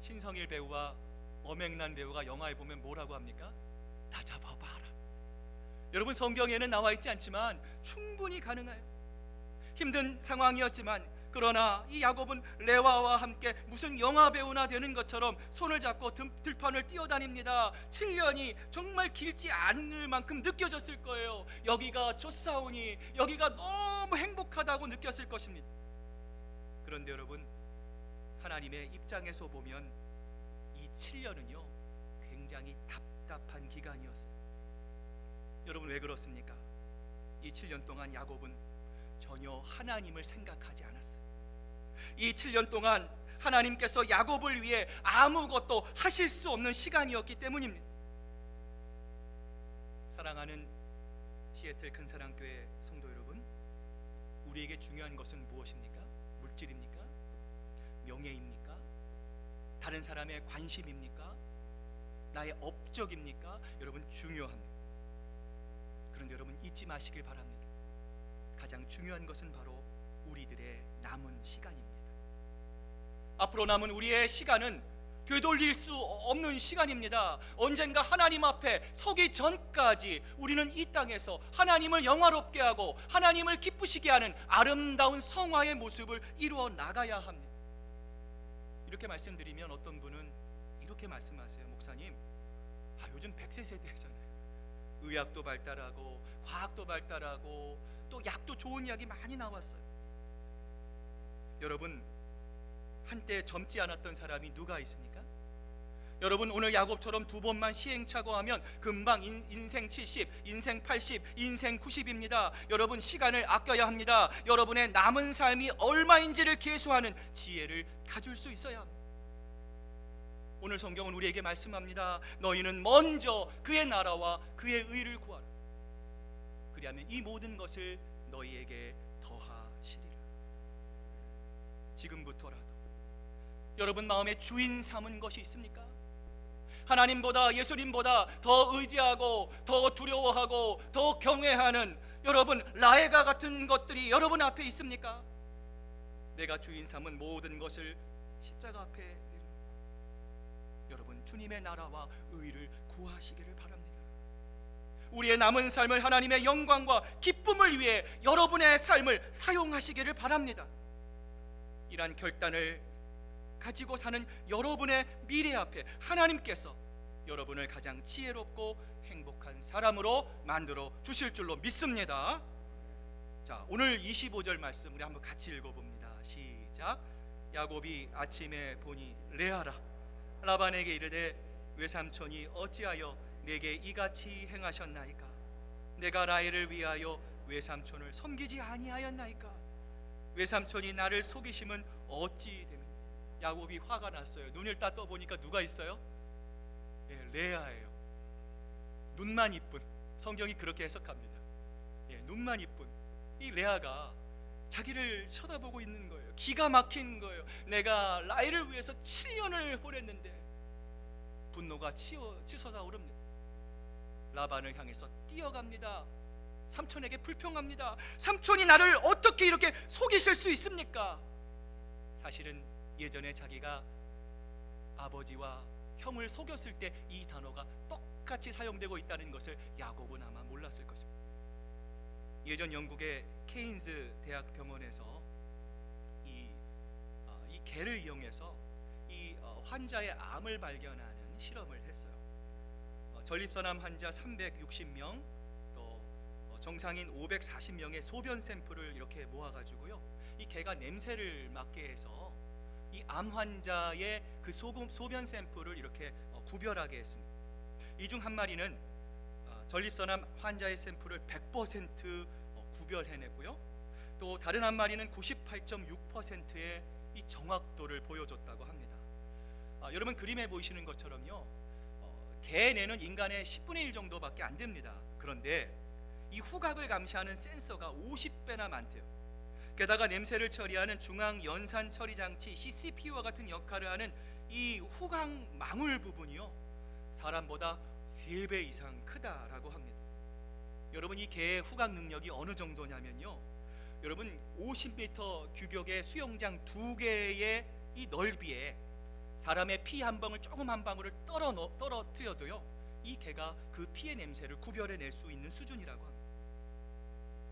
신성일 배우와 엄앵란 배우가 영화에 보면 뭐라고 합니까? 다 잡아봐라. 여러분, 성경에는 나와 있지 않지만 충분히 가능해요. 힘든 상황이었지만, 그러나 이 야곱은 레와와 함께 무슨 영화 배우나 되는 것처럼 손을 잡고 들판을 뛰어다닙니다. 7년이 정말 길지 않을 만큼 느껴졌을 거예요. 여기가 좋사오니, 여기가 너무 행복하다고 느꼈을 것입니다. 그런데 여러분, 하나님의 입장에서 보면 이 7년은요 굉장히 답답한 기간이었어요. 여러분, 왜 그렇습니까? 이 7년 동안 야곱은 전혀 하나님을 생각하지 않았어요. 이 7년 동안 하나님께서 야곱을 위해 아무것도 하실 수 없는 시간이었기 때문입니다. 사랑하는 시애틀 큰사랑교회 성도 여러분, 우리에게 중요한 것은 무엇입니까? 물질입니까? 명예입니까? 다른 사람의 관심입니까? 나의 업적입니까? 여러분, 중요합니다. 그런데 여러분, 잊지 마시길 바랍니다. 가장 중요한 것은 바로 우리들의 남은 시간입니다. 앞으로 남은 우리의 시간은 되돌릴 수 없는 시간입니다. 언젠가 하나님 앞에 서기 전까지 우리는 이 땅에서 하나님을 영화롭게 하고 하나님을 기쁘시게 하는 아름다운 성화의 모습을 이루어 나가야 합니다. 이렇게 말씀드리면 어떤 분은 이렇게 말씀하세요. 목사님, 요즘 100세 세대잖아요. 의학도 발달하고 과학도 발달하고 또 약도 좋은 약이 많이 나왔어요. 여러분, 한때 젊지 않았던 사람이 누가 있습니까? 여러분, 오늘 야곱처럼 2번만 시행착오하면 금방 인생 70, 인생 80, 인생 90입니다. 여러분, 시간을 아껴야 합니다. 여러분의 남은 삶이 얼마인지를 계수하는 지혜를 가질 수 있어야 합니다. 오늘 성경은 우리에게 말씀합니다. 너희는 먼저 그의 나라와 그의 의를 구하라. 그리하면 이 모든 것을 너희에게 더하시리라. 지금부터라도 여러분 마음에 주인 삼은 것이 있습니까? 하나님보다, 예수님보다 더 의지하고 더 두려워하고 더 경외하는 여러분 라헤가 같은 것들이 여러분 앞에 있습니까? 내가 주인 삼은 모든 것을 십자가 앞에 내려놓고 여러분 주님의 나라와 의를 구하시기를 바랍니다. 우리의 남은 삶을 하나님의 영광과 기쁨을 위해 여러분의 삶을 사용하시기를 바랍니다. 이러한 결단을 가지고 사는 여러분의 미래 앞에 하나님께서 여러분을 가장 지혜롭고 행복한 사람으로 만들어 주실 줄로 믿습니다. 자, 오늘 25절 말씀 우리 한번 같이 읽어봅니다. 시작. 야곱이 아침에 보니 레아라 라반에게 이르되 외삼촌이 어찌하여 내게 이같이 행하셨나이까? 내가 라헬을 위하여 외삼촌을 섬기지 아니하였나이까? 외삼촌이 나를 속이심은 어찌 됨이냐? 야곱이 화가 났어요. 눈을 딱 떠보니까 누가 있어요? 레아예요. 눈만 이쁜, 성경이 그렇게 해석합니다. 눈만 이쁜 이 레아가 자기를 쳐다보고 있는 거예요. 기가 막힌 거예요. 내가 라헬을 위해서 7년을 보냈는데 분노가 치솟아 오릅니다. 라반을 향해서 뛰어갑니다. 삼촌에게 불평합니다. 삼촌이 나를 어떻게 이렇게 속이실 수 있습니까? 사실은 예전에 자기가 아버지와 형을 속였을 때 이 단어가 똑같이 사용되고 있다는 것을 야곱은 아마 몰랐을 것입니다. 예전 영국의 케인즈 대학 병원에서 이 개를 이용해서 이 환자의 암을 발견하는 실험을 했어요. 전립선암 환자 360명, 또 정상인 540명의 소변 샘플을 이렇게 모아가지고요, 이 개가 냄새를 맡게 해서 이 암 환자의 그 소변 샘플을 이렇게 구별하게 했습니다. 이 중 한 마리는 전립선암 환자의 샘플을 100% 구별해냈고요, 또 다른 한 마리는 98.6%의 이 정확도를 보여줬다고 합니다. 여러분 그림에 보이시는 것처럼요, 개 뇌는 인간의 10분의 1 정도밖에 안 됩니다. 그런데 이 후각을 감시하는 센서가 50배나 많대요. 게다가 냄새를 처리하는 중앙 연산 처리 장치 CCPU와 같은 역할을 하는 이 후각 망울 부분이요, 사람보다 3배 이상 크다라고 합니다. 여러분 이 개의 후각 능력이 어느 정도냐면요, 여러분 50m 규격의 수영장 2개의 이 넓이에 사람의 피 한 방울 조금 한 방울을 떨어뜨려도요, 이 개가 그 피의 냄새를 구별해낼 수 있는 수준이라고 합니다.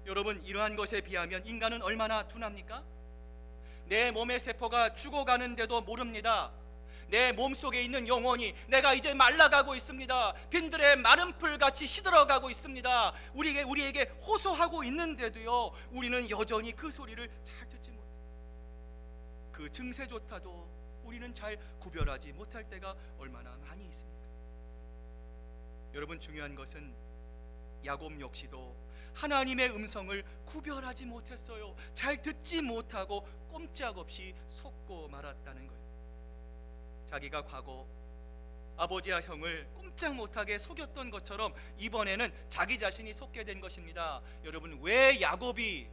여러분 이러한 것에 비하면 인간은 얼마나 둔합니까? 내 몸의 세포가 죽어가는데도 모릅니다. 내 몸속에 있는 영혼이 내가 이제 말라가고 있습니다. 빈들의 마른 풀같이 시들어가고 있습니다. 우리에게 호소하고 있는데도요, 우리는 여전히 그 소리를 잘 듣지 못해요. 그 증세조차도 우리는 잘 구별하지 못할 때가 얼마나 많이 있습니까? 여러분 중요한 것은 야곱 역시도 하나님의 음성을 구별하지 못했어요. 잘 듣지 못하고 꼼짝없이 속고 말았다는 거예요. 자기가 과거 아버지와 형을 꼼짝 못하게 속였던 것처럼 이번에는 자기 자신이 속게 된 것입니다. 여러분, 왜 야곱이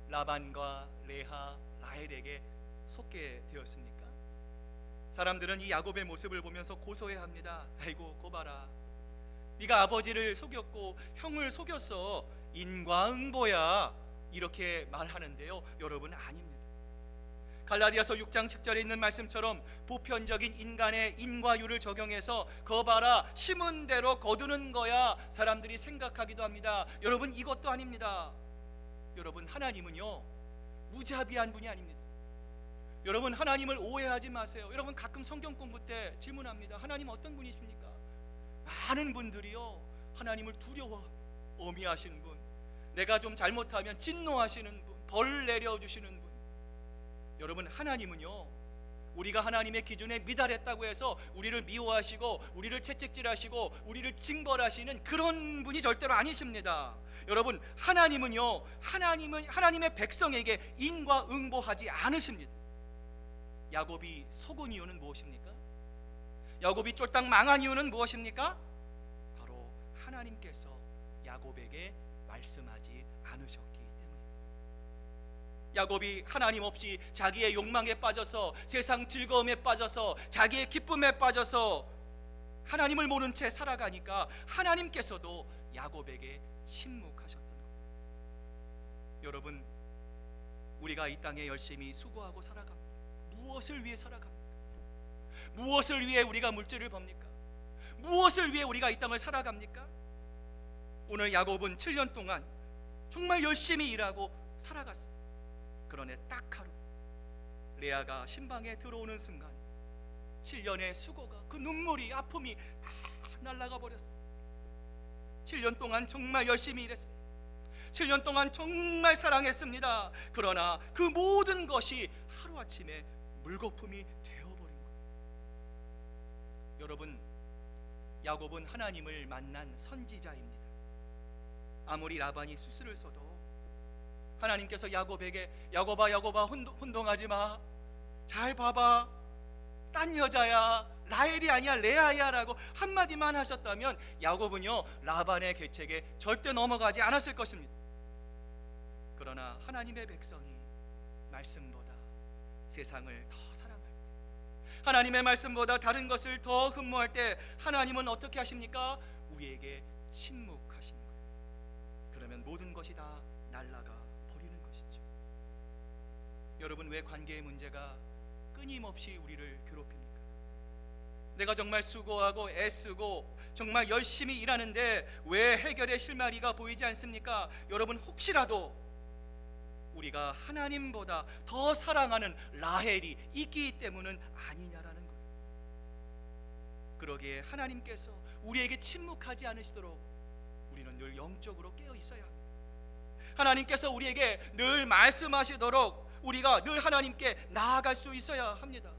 라반과 레아, 라헬에게 속게 되었습니까? 사람들은 이 야곱의 모습을 보면서 고소해합니다. 아이고, 고봐라, 네가 아버지를 속였고 형을 속였어. 인과응보야. 이렇게 말하는데요, 여러분, 아닙니다. 갈라디아서 6장 7절에 있는 말씀처럼 보편적인 인간의 인과율을 적용해서 거봐라, 심은 대로 거두는 거야, 사람들이 생각하기도 합니다. 여러분, 이것도 아닙니다. 여러분, 하나님은요 무자비한 분이 아닙니다. 여러분, 하나님을 오해하지 마세요. 여러분, 가끔 성경 공부 때 질문합니다. 하나님 어떤 분이십니까? 많은 분들이요 하나님을 두려워 어미하시는 분, 내가 좀 잘못하면 진노하시는 분, 벌 내려주시는 분. 여러분, 하나님은요 우리가 하나님의 기준에 미달했다고 해서 우리를 미워하시고 우리를 채찍질하시고 우리를 징벌하시는 그런 분이 절대로 아니십니다. 여러분, 하나님은요 하나님의 백성에게 인과응보하지 않으십니다. 야곱이 속은 이유는 무엇입니까? 야곱이 쫄딱 망한 이유는 무엇입니까? 바로 하나님께서 야곱에게 말씀하지 않으셨기 때문입니다. 야곱이 하나님 없이 자기의 욕망에 빠져서 세상 즐거움에 빠져서 자기의 기쁨에 빠져서 하나님을 모른 채 살아가니까 하나님께서도 야곱에게 침묵하셨던 겁니다. 여러분, 우리가 이 땅에 열심히 수고하고 살아갑니다. 무엇을 위해 살아갑니까? 무엇을 위해 우리가 물질을 법니까? 무엇을 위해 우리가 이 땅을 살아갑니까? 오늘 야곱은 7년 동안 정말 열심히 일하고 살아갔습니다. 그러나 딱 하루, 레아가 신방에 들어오는 순간 7년의 수고가, 그 눈물이, 아픔이 다 날아가 버렸어요. 7년 동안 정말 열심히 일했습니다. 7년 동안 정말 사랑했습니다. 그러나 그 모든 것이 하루아침에 물거품이 되어버린 거예요. 여러분, 야곱은 하나님을 만난 선지자입니다. 아무리 라반이 수수를 써도 하나님께서 야곱에게 야곱아 혼동하지 마, 잘 봐봐, 딴 여자야, 라헬이 아니야, 레아야 라고 한마디만 하셨다면 야곱은요 라반의 계책에 절대 넘어가지 않았을 것입니다. 그러나 하나님의 백성이 말씀보다 세상을 더 사랑할 때, 하나님의 말씀보다 다른 것을 더 흠모할 때 하나님은 어떻게 하십니까? 우리에게 침묵하시는 거예요. 그러면 모든 것이 다 날아가 버리는 것이죠. 여러분, 왜 관계의 문제가 끊임없이 우리를 괴롭힙니까? 내가 정말 수고하고 애쓰고 정말 열심히 일하는데 왜 해결의 실마리가 보이지 않습니까? 여러분, 혹시라도 우리가 하나님보다 더 사랑하는 라헬이 있기 때문은 아니냐라는 거예요. 그러기에 하나님께서 우리에게 침묵하지 않으시도록 우리는 늘 영적으로 깨어 있어야 합니다. 하나님께서 우리에게 늘 말씀하시도록 우리가 늘 하나님께 나아갈 수 있어야 합니다.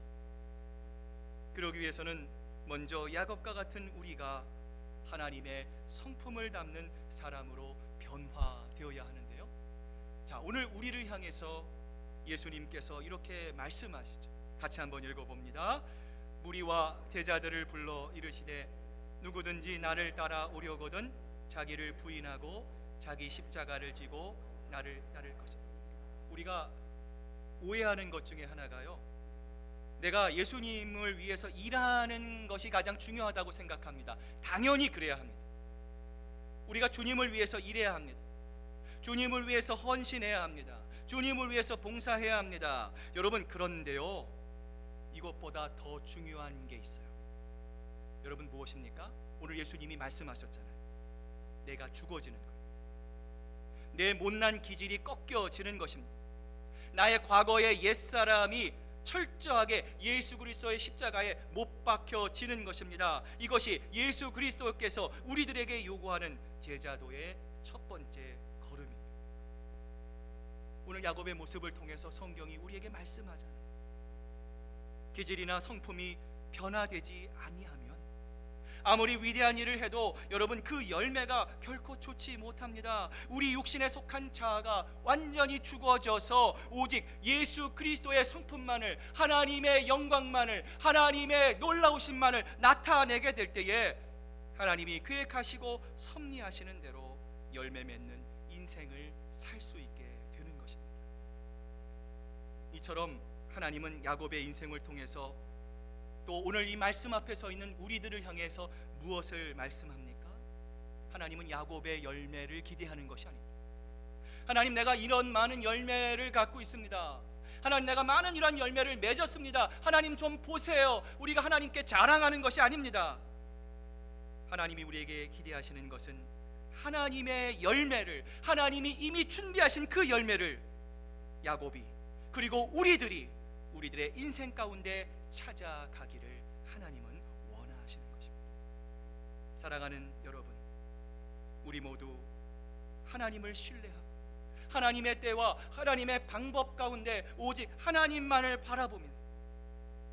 그러기 위해서는 먼저 야곱과 같은 우리가 하나님의 성품을 담는 사람으로 변화되어야 하는데요. 자, 오늘 우리를 향해서 예수님께서 이렇게 말씀하시죠. 같이 한번 읽어봅니다. 무리와 제자들을 불러 이르시되 누구든지 나를 따라오려거든 자기를 부인하고 자기 십자가를 지고 나를 따를 것이다. 우리가 오해하는 것 중에 하나가요, 내가 예수님을 위해서 일하는 것이 가장 중요하다고 생각합니다. 당연히 그래야 합니다. 우리가 주님을 위해서 일해야 합니다. 주님을 위해서 헌신해야 합니다. 주님을 위해서 봉사해야 합니다. 여러분, 그런데요, 이것보다 더 중요한 게 있어요. 여러분, 무엇입니까? 오늘 예수님이 말씀하셨잖아요. 내가 죽어지는 거예요. 내 못난 기질이 꺾여지는 것입니다. 나의 과거의 옛사람이 철저하게 예수 그리스도의 십자가에 못 박혀지는 것입니다. 이것이 예수 그리스도께서 우리들에게 요구하는 제자도의 첫 번째 걸음입니다. 오늘 야곱의 모습을 통해서 성경이 우리에게 말씀하잖아요. 기질이나 성품이 변화되지 아니하면, 아무리 위대한 일을 해도 여러분 그 열매가 결코 좋지 못합니다. 우리 육신에 속한 자아가 완전히 죽어져서 오직 예수 그리스도의 성품만을, 하나님의 영광만을, 하나님의 놀라우심만을 나타내게 될 때에 하나님이 계획하시고 섭리하시는 대로 열매 맺는 인생을 살 수 있게 되는 것입니다. 이처럼 하나님은 야곱의 인생을 통해서 또 오늘 이 말씀 앞에 서 있는 우리들을 향해서 무엇을 말씀합니까? 하나님은 야곱의 열매를 기대하는 것이 아닙니다. 하나님, 내가 이런 많은 열매를 갖고 있습니다. 하나님, 내가 많은 이런 열매를 맺었습니다. 하나님 좀 보세요. 우리가 하나님께 자랑하는 것이 아닙니다. 하나님이 우리에게 기대하시는 것은 하나님의 열매를, 하나님이 이미 준비하신 그 열매를 야곱이, 그리고 우리들의 인생 가운데 찾아가기를 하나님은 원하시는 것입니다. 사랑하는 여러분, 우리 모두 하나님을 신뢰하고 하나님의 때와 하나님의 방법 가운데 오직 하나님만을 바라보면서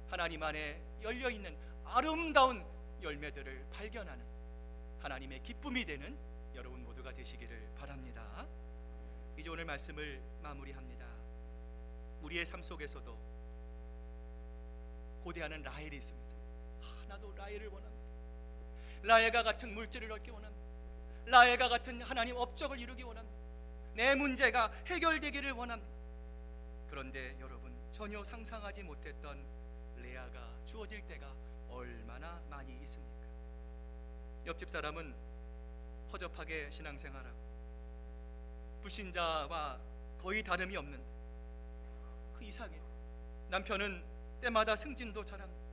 하나님 안에 열려있는 아름다운 열매들을 발견하는 하나님의 기쁨이 되는 여러분 모두가 되시기를 바랍니다. 이제 오늘 말씀을 마무리합니다. 우리의 삶 속에서도 고대하는 라헬이 있습니다. 나도 라헬을 원합니다. 라헬과 같은 물질을 얻기 원합니다. 라헬과 같은 하나님 업적을 이루기 원합니다. 내 문제가 해결되기를 원합니다. 그런데 여러분, 전혀 상상하지 못했던 레아가 주어질 때가 얼마나 많이 있습니까? 옆집 사람은 허접하게 신앙생활하고 불신자와 거의 다름이 없는데 그 이상해. 남편은 때마다 승진도 잘합니다.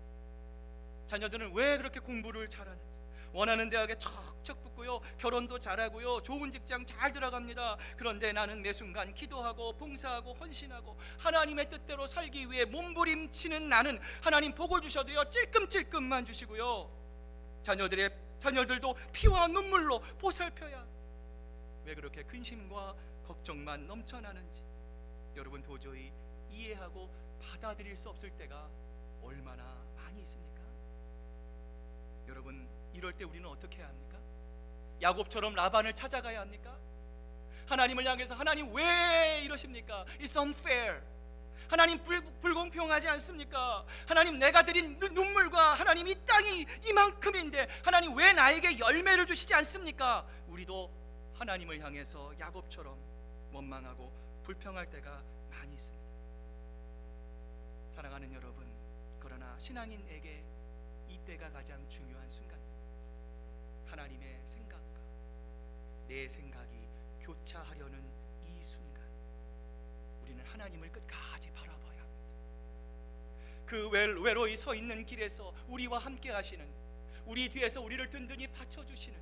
자녀들은 왜 그렇게 공부를 잘하는지, 원하는 대학에 척척 붙고요, 결혼도 잘하고요, 좋은 직장 잘 들어갑니다. 그런데 나는 매 순간 기도하고 봉사하고 헌신하고 하나님의 뜻대로 살기 위해 몸부림치는 나는 하나님 복을 주셔도요 찔끔찔끔만 주시고요, 자녀들도 피와 눈물로 보살펴야 왜 그렇게 근심과 걱정만 넘쳐나는지 여러분 도저히 이해하고 받아들일 수 없을 때가 얼마나 많이 있습니까? 여러분, 이럴 때 우리는 어떻게 해야 합니까? 야곱처럼 라반을 찾아가야 합니까? 하나님을 향해서 하나님 왜 이러십니까? It's unfair. 하나님 불공평하지 않습니까? 하나님, 내가 드린 눈물과 하나님 이 땅이 이만큼인데 하나님 왜 나에게 열매를 주시지 않습니까? 우리도 하나님을 향해서 야곱처럼 원망하고 불평할 때가 많이 있습니다. 사랑하는 여러분, 그러나 신앙인에게 이때가 가장 중요한 순간입니다. 하나님의 생각과 내 생각이 교차하려는 이 순간 우리는 하나님을 끝까지 바라봐야 합니다. 그 외로이 서 있는 길에서 우리와 함께 하시는, 우리 뒤에서 우리를 든든히 받쳐주시는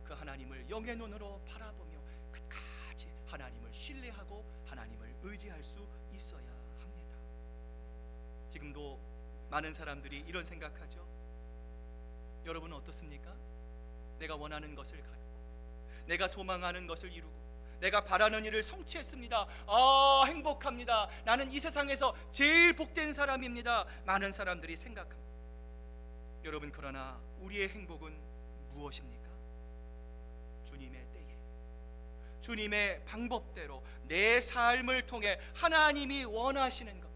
그 하나님을 영의 눈으로 바라보며 끝까지 하나님을 신뢰하고 하나님을 의지할 수 있어야 합니다. 지금도 많은 사람들이 이런 생각하죠. 여러분은 어떻습니까? 내가 원하는 것을 갖고 내가 소망하는 것을 이루고 내가 바라는 일을 성취했습니다. 행복합니다. 나는 이 세상에서 제일 복된 사람입니다. 많은 사람들이 생각합니다. 여러분, 그러나 우리의 행복은 무엇입니까? 주님의 때에, 주님의 방법대로 내 삶을 통해 하나님이 원하시는 것,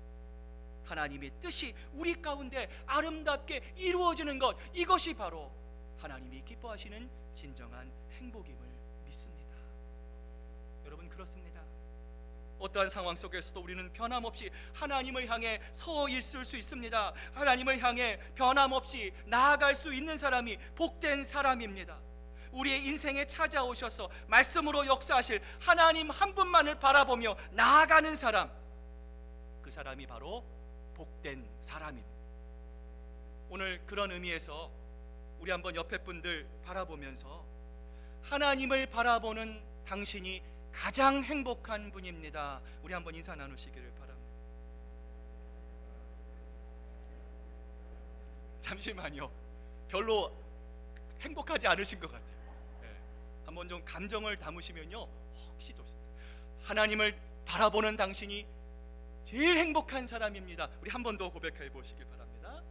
하나님의 뜻이 우리 가운데 아름답게 이루어지는 것, 이것이 바로 하나님이 기뻐하시는 진정한 행복임을 믿습니다. 여러분, 그렇습니다. 어떠한 상황 속에서도 우리는 변함없이 하나님을 향해 서 있을 수 있습니다. 하나님을 향해 변함없이 나아갈 수 있는 사람이 복된 사람입니다. 우리의 인생에 찾아오셔서 말씀으로 역사하실 하나님 한 분만을 바라보며 나아가는 사람, 그 사람이 바로 복된 사람입니다. 오늘 그런 의미에서 우리 한번 옆에 분들 바라보면서 하나님을 바라보는 당신이 가장 행복한 분입니다. 우리 한번 인사 나누시기를 바랍니다. 잠시만요. 별로 행복하지 않으신 것 같아요. 한번 좀 감정을 담으시면요, 혹시 좋습니다. 하나님을 바라보는 당신이 제일 행복한 사람입니다. 우리 한 번 더 고백해 보시길 바랍니다.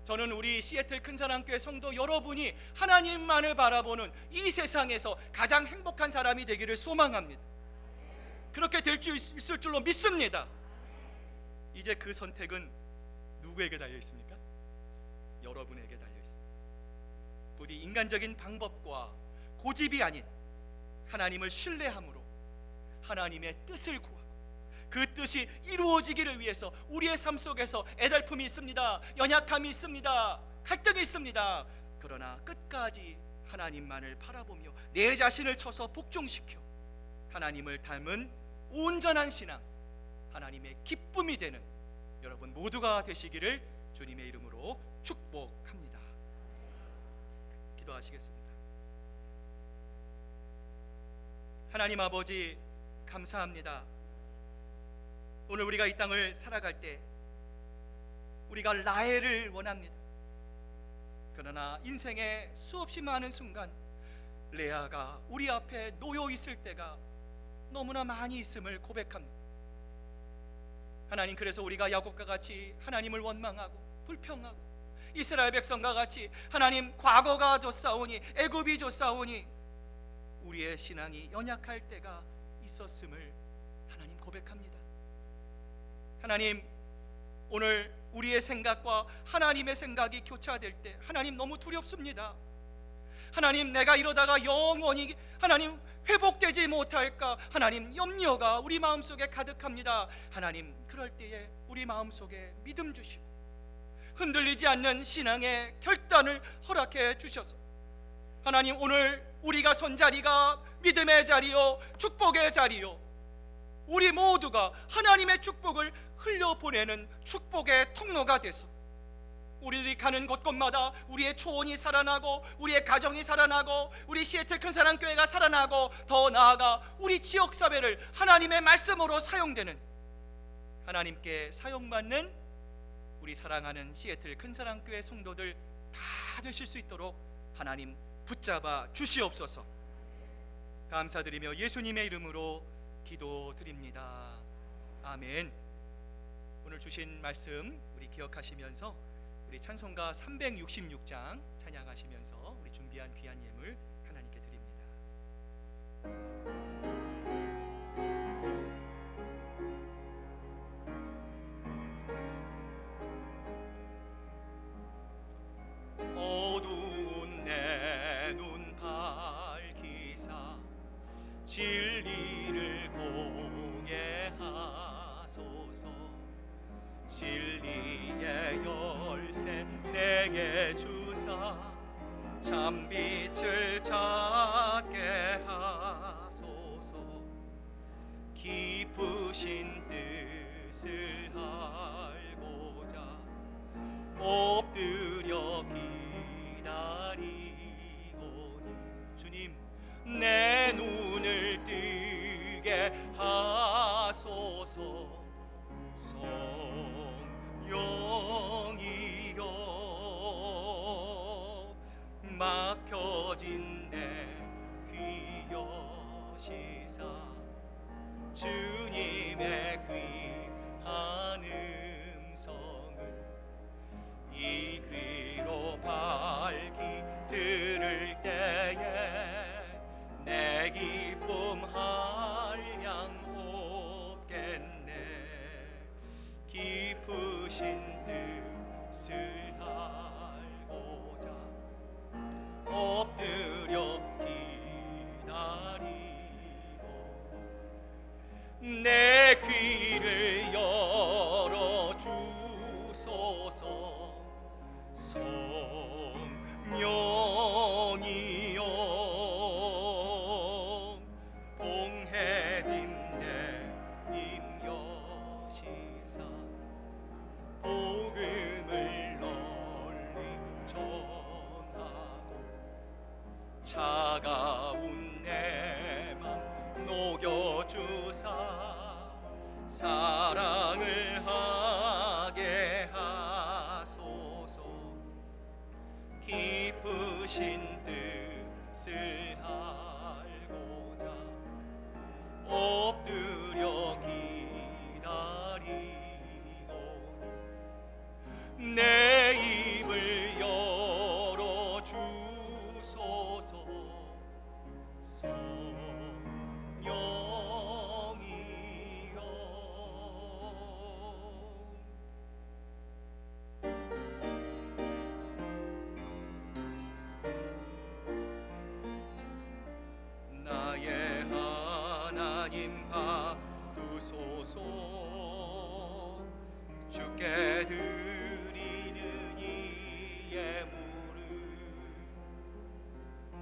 저는 우리 시애틀 큰사랑교회 성도 여러분이 하나님만을 바라보는 이 세상에서 가장 행복한 사람이 되기를 소망합니다. 그렇게 될 수 있을 줄로 믿습니다. 이제 그 선택은 누구에게 달려 있습니까? 여러분에게 달려 있습니다. 부디 인간적인 방법과 고집이 아닌 하나님을 신뢰함으로 하나님의 뜻을 구하고 그 뜻이 이루어지기를 위해서 우리의 삶 속에서 애달픔이 있습니다. 연약함이 있습니다. 갈등이 있습니다. 그러나 끝까지 하나님만을 바라보며 내 자신을 쳐서 복종시켜 하나님을 닮은 온전한 신앙, 하나님의 기쁨이 되는 여러분 모두가 되시기를 주님의 이름으로 축복합니다. 기도하시겠습니다. 하나님 아버지, 감사합니다. 오늘 우리가 이 땅을 살아갈 때 우리가 라헬을 원합니다. 그러나 인생의 수없이 많은 순간 레아가 우리 앞에 놓여 있을 때가 너무나 많이 있음을 고백합니다. 하나님, 그래서 우리가 야곱과 같이 하나님을 원망하고 불평하고 이스라엘 백성과 같이 하나님 과거가 좋사오니 애굽이 좋사오니 우리의 신앙이 연약할 때가 있었음을 하나님 고백합니다. 하나님, 오늘 우리의 생각과 하나님의 생각이 교차될 때 하나님 너무 두렵습니다. 하나님, 내가 이러다가 영원히 하나님 회복되지 못할까 하나님 염려가 우리 마음속에 가득합니다. 하나님, 그럴 때에 우리 마음속에 믿음 주시고 흔들리지 않는 신앙의 결단을 허락해 주셔서 하나님, 오늘 우리가 선 자리가 믿음의 자리요 축복의 자리요 우리 모두가 하나님의 축복을 흘려보내는 축복의 통로가 돼서 우리들이 가는 곳곳마다 우리의 초원이 살아나고 우리의 가정이 살아나고 우리 시애틀 큰사랑교회가 살아나고 더 나아가 우리 지역사회를 하나님의 말씀으로 사용되는 하나님께 사용받는 우리 사랑하는 시애틀 큰사랑교회 성도들 다 되실 수 있도록 하나님 붙잡아 주시옵소서. 감사드리며 예수님의 이름으로 기도드립니다. 아멘. 오늘 주신 말씀 우리 기억하시면서 우리 찬송가 366장 찬양하시면서 우리 준비한 귀한 예물 하나님께 드립니다. 어두운 내 눈 밝히사 진리를 보게 하소서. 진리의 열쇠 내게 주사 참빛을 찾게 하소서. 깊으신 뜻을 알고자 엎드려 기다리오니 주님, 내 눈을 뜨게 하소서. 성령이여 막혀진 내 귀 여시사 주님의 귀한 음성을 이 귀로 밝히 들을 때에 내 기쁨 한량 없겠네. 깊으신 뜻을 알고자 엎드려 기다리고 내 귀를 열어 주소서. 성령이여 봉해진 내 임여시사 복음을 널리 전하고 차가운 내 맘 녹여주사 사랑을 하게 하소서. 깊으신 뜻을 알고자 엎드려 기다리오니 내 입을 하나님 받으소서. 주께 드리는 이 예물을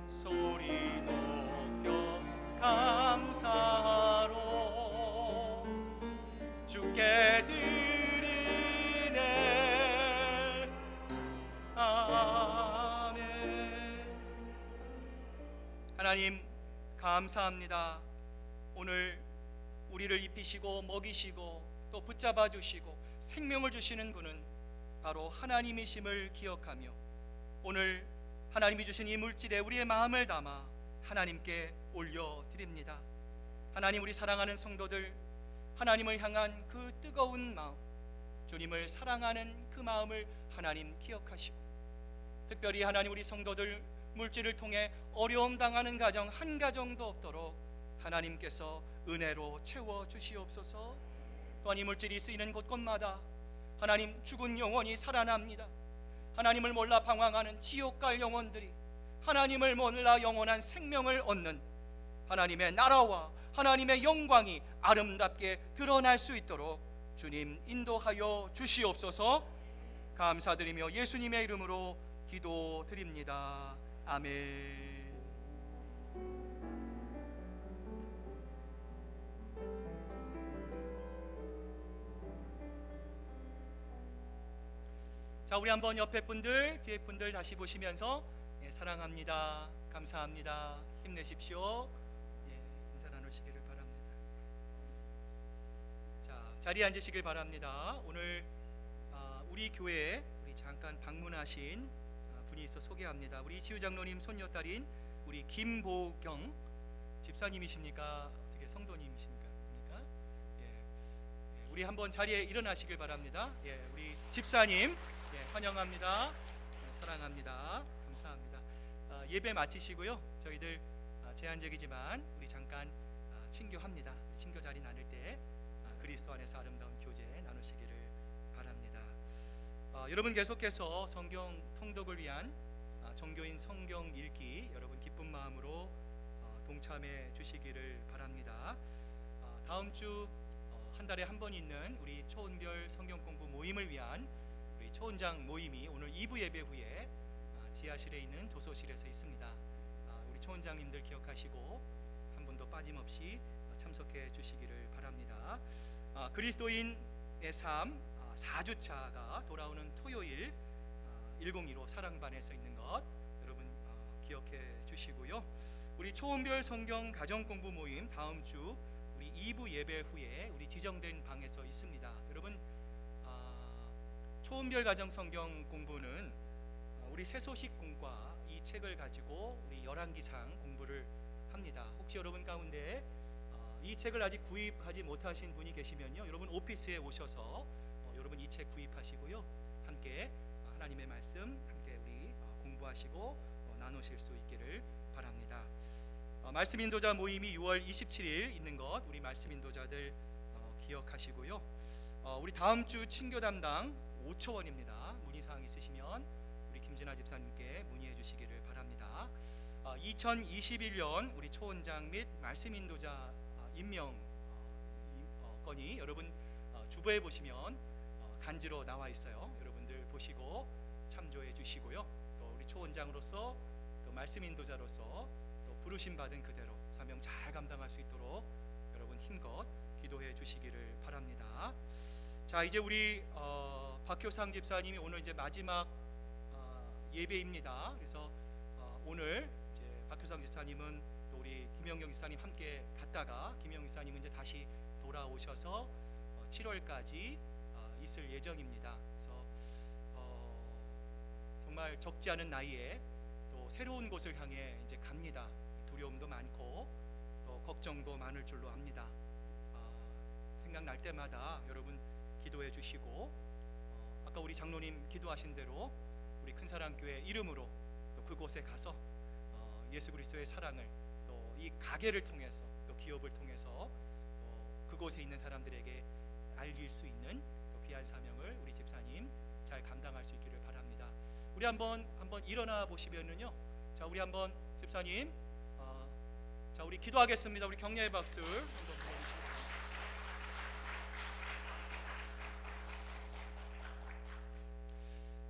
소리 높여 감사로 주께 드리네. 아멘. 하나님 감사합니다. 오늘 우리를 입히시고 먹이시고 또 붙잡아 주시고 생명을 주시는 분은 바로 하나님이심을 기억하며 오늘 하나님이 주신 이 물질에 우리의 마음을 담아 하나님께 올려드립니다. 하나님, 우리 사랑하는 성도들, 하나님을 향한 그 뜨거운 마음, 주님을 사랑하는 그 마음을 하나님 기억하시고, 특별히 하나님 우리 성도들 물질을 통해 어려움 당하는 가정 한 가정도 없도록 하나님께서 은혜로 채워 주시옵소서. 또한 이 물질이 쓰이는 곳곳마다 하나님 죽은 영혼이 살아납니다. 하나님을 몰라 방황하는 지옥 갈 영혼들이 하나님을 몰라 영원한 생명을 얻는 하나님의 나라와 하나님의 영광이 아름답게 드러날 수 있도록 주님 인도하여 주시옵소서. 감사드리며 예수님의 이름으로 기도드립니다. 아멘. 자, 우리 한번 옆에 분들, 뒤에 분들 다시 보시면서 사랑합니다, 감사합니다, 힘내십시오, 인사 나누시기를 바랍니다. 자, 자리에 앉으시길 바랍니다. 오늘 우리 교회에 우리 잠깐 방문하신 분이 있어 소개합니다. 우리 지우장로님 손녀딸인 우리 김보경 집사님이십니까? 어떻게 성도님이십니까? 우리 한번 자리에 일어나시길 바랍니다. 우리 집사님 환영합니다. 사랑합니다. 감사합니다. 예배 마치시고요. 저희들 제한적이지만 우리 잠깐 친교합니다. 친교 자리 나눌 때 그리스도 안에서 아름다운 교제 나누시기를 바랍니다. 여러분 계속해서 성경 통독을 위한 정교인 성경 읽기 여러분 기쁜 마음으로 동참해 주시기를 바랍니다. 다음 주 한 달에 한 번 있는 우리 초은별 성경 공부 모임을 위한 우리 초원장 모임이 오늘 2부 예배 후에 지하실에 있는 도서실에서 있습니다. 우리 초원장님들 기억하시고 한 분도 빠짐없이 참석해 주시기를 바랍니다. 그리스도인의 삶 4주차가 돌아오는 토요일 102로 사랑반에서 있는 것 여러분 기억해 주시고요. 우리 초원별 성경 가정 공부 모임 다음 주 우리 2부 예배 후에 우리 지정된 방에서 있습니다. 여러분 초원별 가정 성경 공부는 우리 새소식공과 이 책을 가지고 우리 열왕기상 공부를 합니다. 혹시 여러분 가운데 이 책을 아직 구입하지 못하신 분이 계시면요, 여러분 오피스에 오셔서 여러분 이 책 구입하시고요, 함께 하나님의 말씀 함께 우리 공부하시고 나누실 수 있기를 바랍니다. 말씀 인도자 모임이 6월 27일 있는 것 우리 말씀 인도자들 기억하시고요. 우리 다음 주 친교 담당 5초 원입니다. 문의사항 있으시면 우리 김진아 집사님께 문의해 주시기를 바랍니다. 2021년 우리 초원장 및 말씀 인도자 임명 건이 여러분 주보에 보시면 간지로 나와 있어요. 여러분들 보시고 참조해 주시고요. 또 우리 초원장으로서 또 말씀 인도자로서 또 부르심 받은 그대로 사명 잘 감당할 수 있도록 여러분 힘껏 기도해 주시기를 바랍니다. 자, 이제 우리 박효상 집사님이 오늘 이제 마지막 예배입니다. 그래서 오늘 이제 박효상 집사님은 또 우리 김영경 집사님 함께 갔다가 김영경 집사님은 이제 다시 돌아오셔서 7월까지 있을 예정입니다. 그래서 정말 적지 않은 나이에 또 새로운 곳을 향해 이제 갑니다. 두려움도 많고 또 걱정도 많을 줄로 압니다. 생각날 때마다 여러분 기도해 주시고 아까 우리 장로님 기도하신 대로 우리 큰사랑교회 이름으로 또 그곳에 가서 예수 그리스도의 사랑을 또 이 가게를 통해서 또 기업을 통해서 또 그곳에 있는 사람들에게 알릴 수 있는 또 귀한 사명을 우리 집사님 잘 감당할 수 있기를 바랍니다. 우리 한번 일어나 보시면은요. 자, 우리 한번 집사님, 자 우리 기도하겠습니다. 우리 격려의 박수 한번 보내주시고.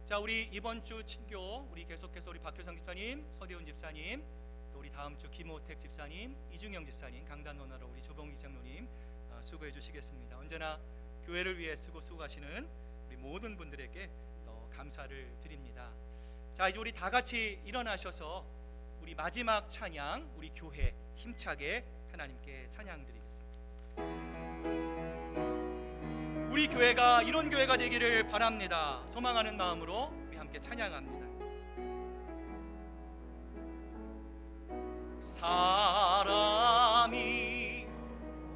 자, 우리 이번 주 친교 우리 계속해서 우리 박효상 집사님, 서대훈 집사님, 또 우리 다음 주 김호택 집사님, 이중영 집사님, 강단원하러 우리 조봉희 장로님 수고해 주시겠습니다. 언제나 교회를 위해 수고하시는 우리 모든 분들에게 감사를 드립니다. 자, 이제 우리 다 같이 일어나셔서 우리 마지막 찬양, 우리 교회 힘차게 하나님께 찬양 드리겠습니다. 우리 교회가 이런 교회가 되기를 바랍니다. 소망하는 마음으로 우리 함께 찬양합니다. 사람이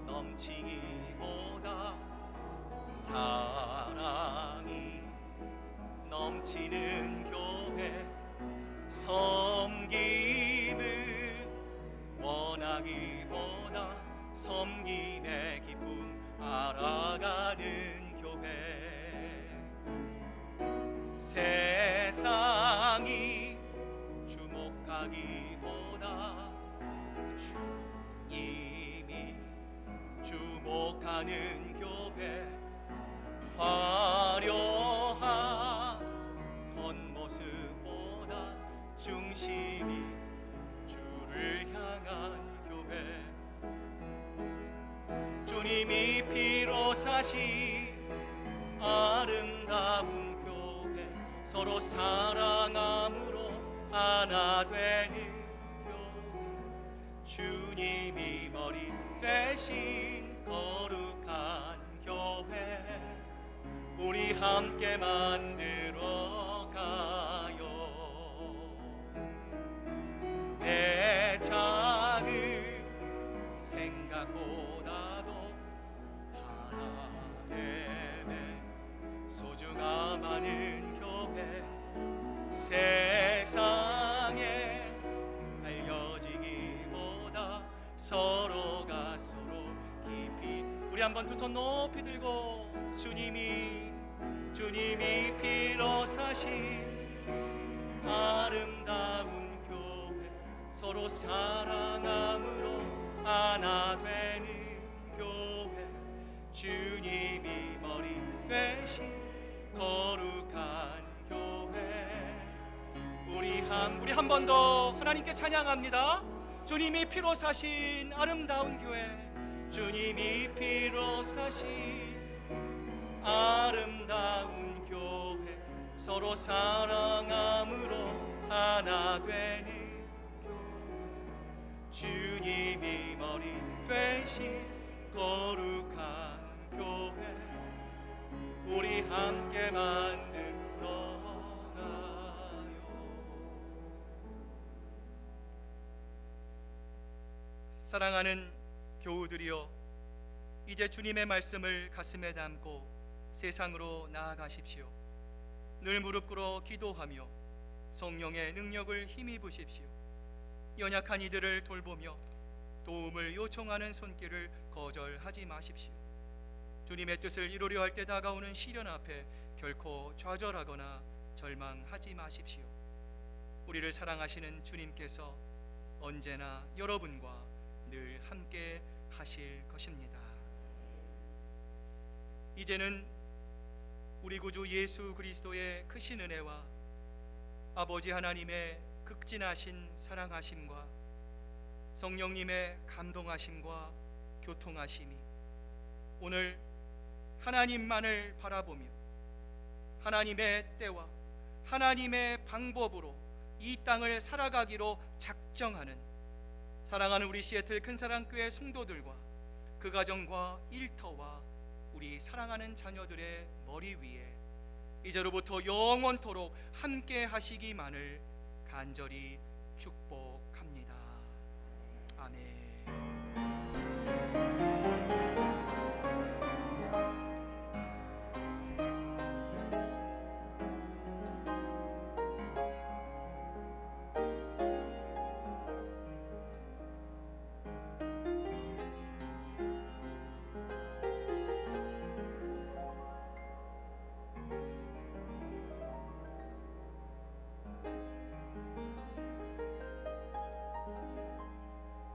넘치기보다 사랑이 넘치는 교회, 섬김을 원하기보다 섬김의 기쁨 알아가는 교회, 세상이 주목하기보다 주님이 주목하는 교회, 화려한 겉모습보다 중심이 주를 향한 교회, 주님이 피로 사신 아름다운 교회, 서로 사랑함으로 하나 되는 교회, 주님이 머리 되신 거룩한 교회, 우리 함께 만들어 가요. 내 작은 생각보다도 하나님의 소중함 아는 교회, 세상에 알려지기보다 서로가 서로 깊이, 우리 한번 두 손 높이 들고 주님이 피로 사신 아름다운 교회, 서로 사랑함으로 하나 되는 교회, 주님이 머리 되신 거룩한 교회, 우리 한 번 더 하나님께 찬양합니다. 주님이 피로 사신 아름다운 교회, 주님이 피로 사신 아름다운 교회, 서로 사랑함으로 하나 되는 교회, 주님이 머리 되신 거룩한 교회, 우리 함께 만들어 가요. 사랑하는 교우들이여, 이제 주님의 말씀을 가슴에 담고 세상으로 나아가십시오. 늘 무릎 꿇어 기도하며 성령의 능력을 힘입으십시오. 연약한 이들을 돌보며 도움을 요청하는 손길을 거절하지 마십시오. 주님의 뜻을 이루려 할 때 다가오는 시련 앞에 결코 좌절하거나 절망하지 마십시오. 우리를 사랑하시는 주님께서 언제나 여러분과 늘 함께 하실 것입니다. 이제는 우리 구주 예수 그리스도의 크신 은혜와 아버지 하나님의 극진하신 사랑하심과 성령님의 감동하심과 교통하심이 오늘 하나님만을 바라보며 하나님의 때와 하나님의 방법으로 이 땅을 살아가기로 작정하는 사랑하는 우리 시애틀 큰사랑교회 성도들과 그 가정과 일터와 우리 사랑하는 자녀들의 머리 위에 이제로부터 영원토록 함께 하시기만을 간절히 축복합니다. 아멘.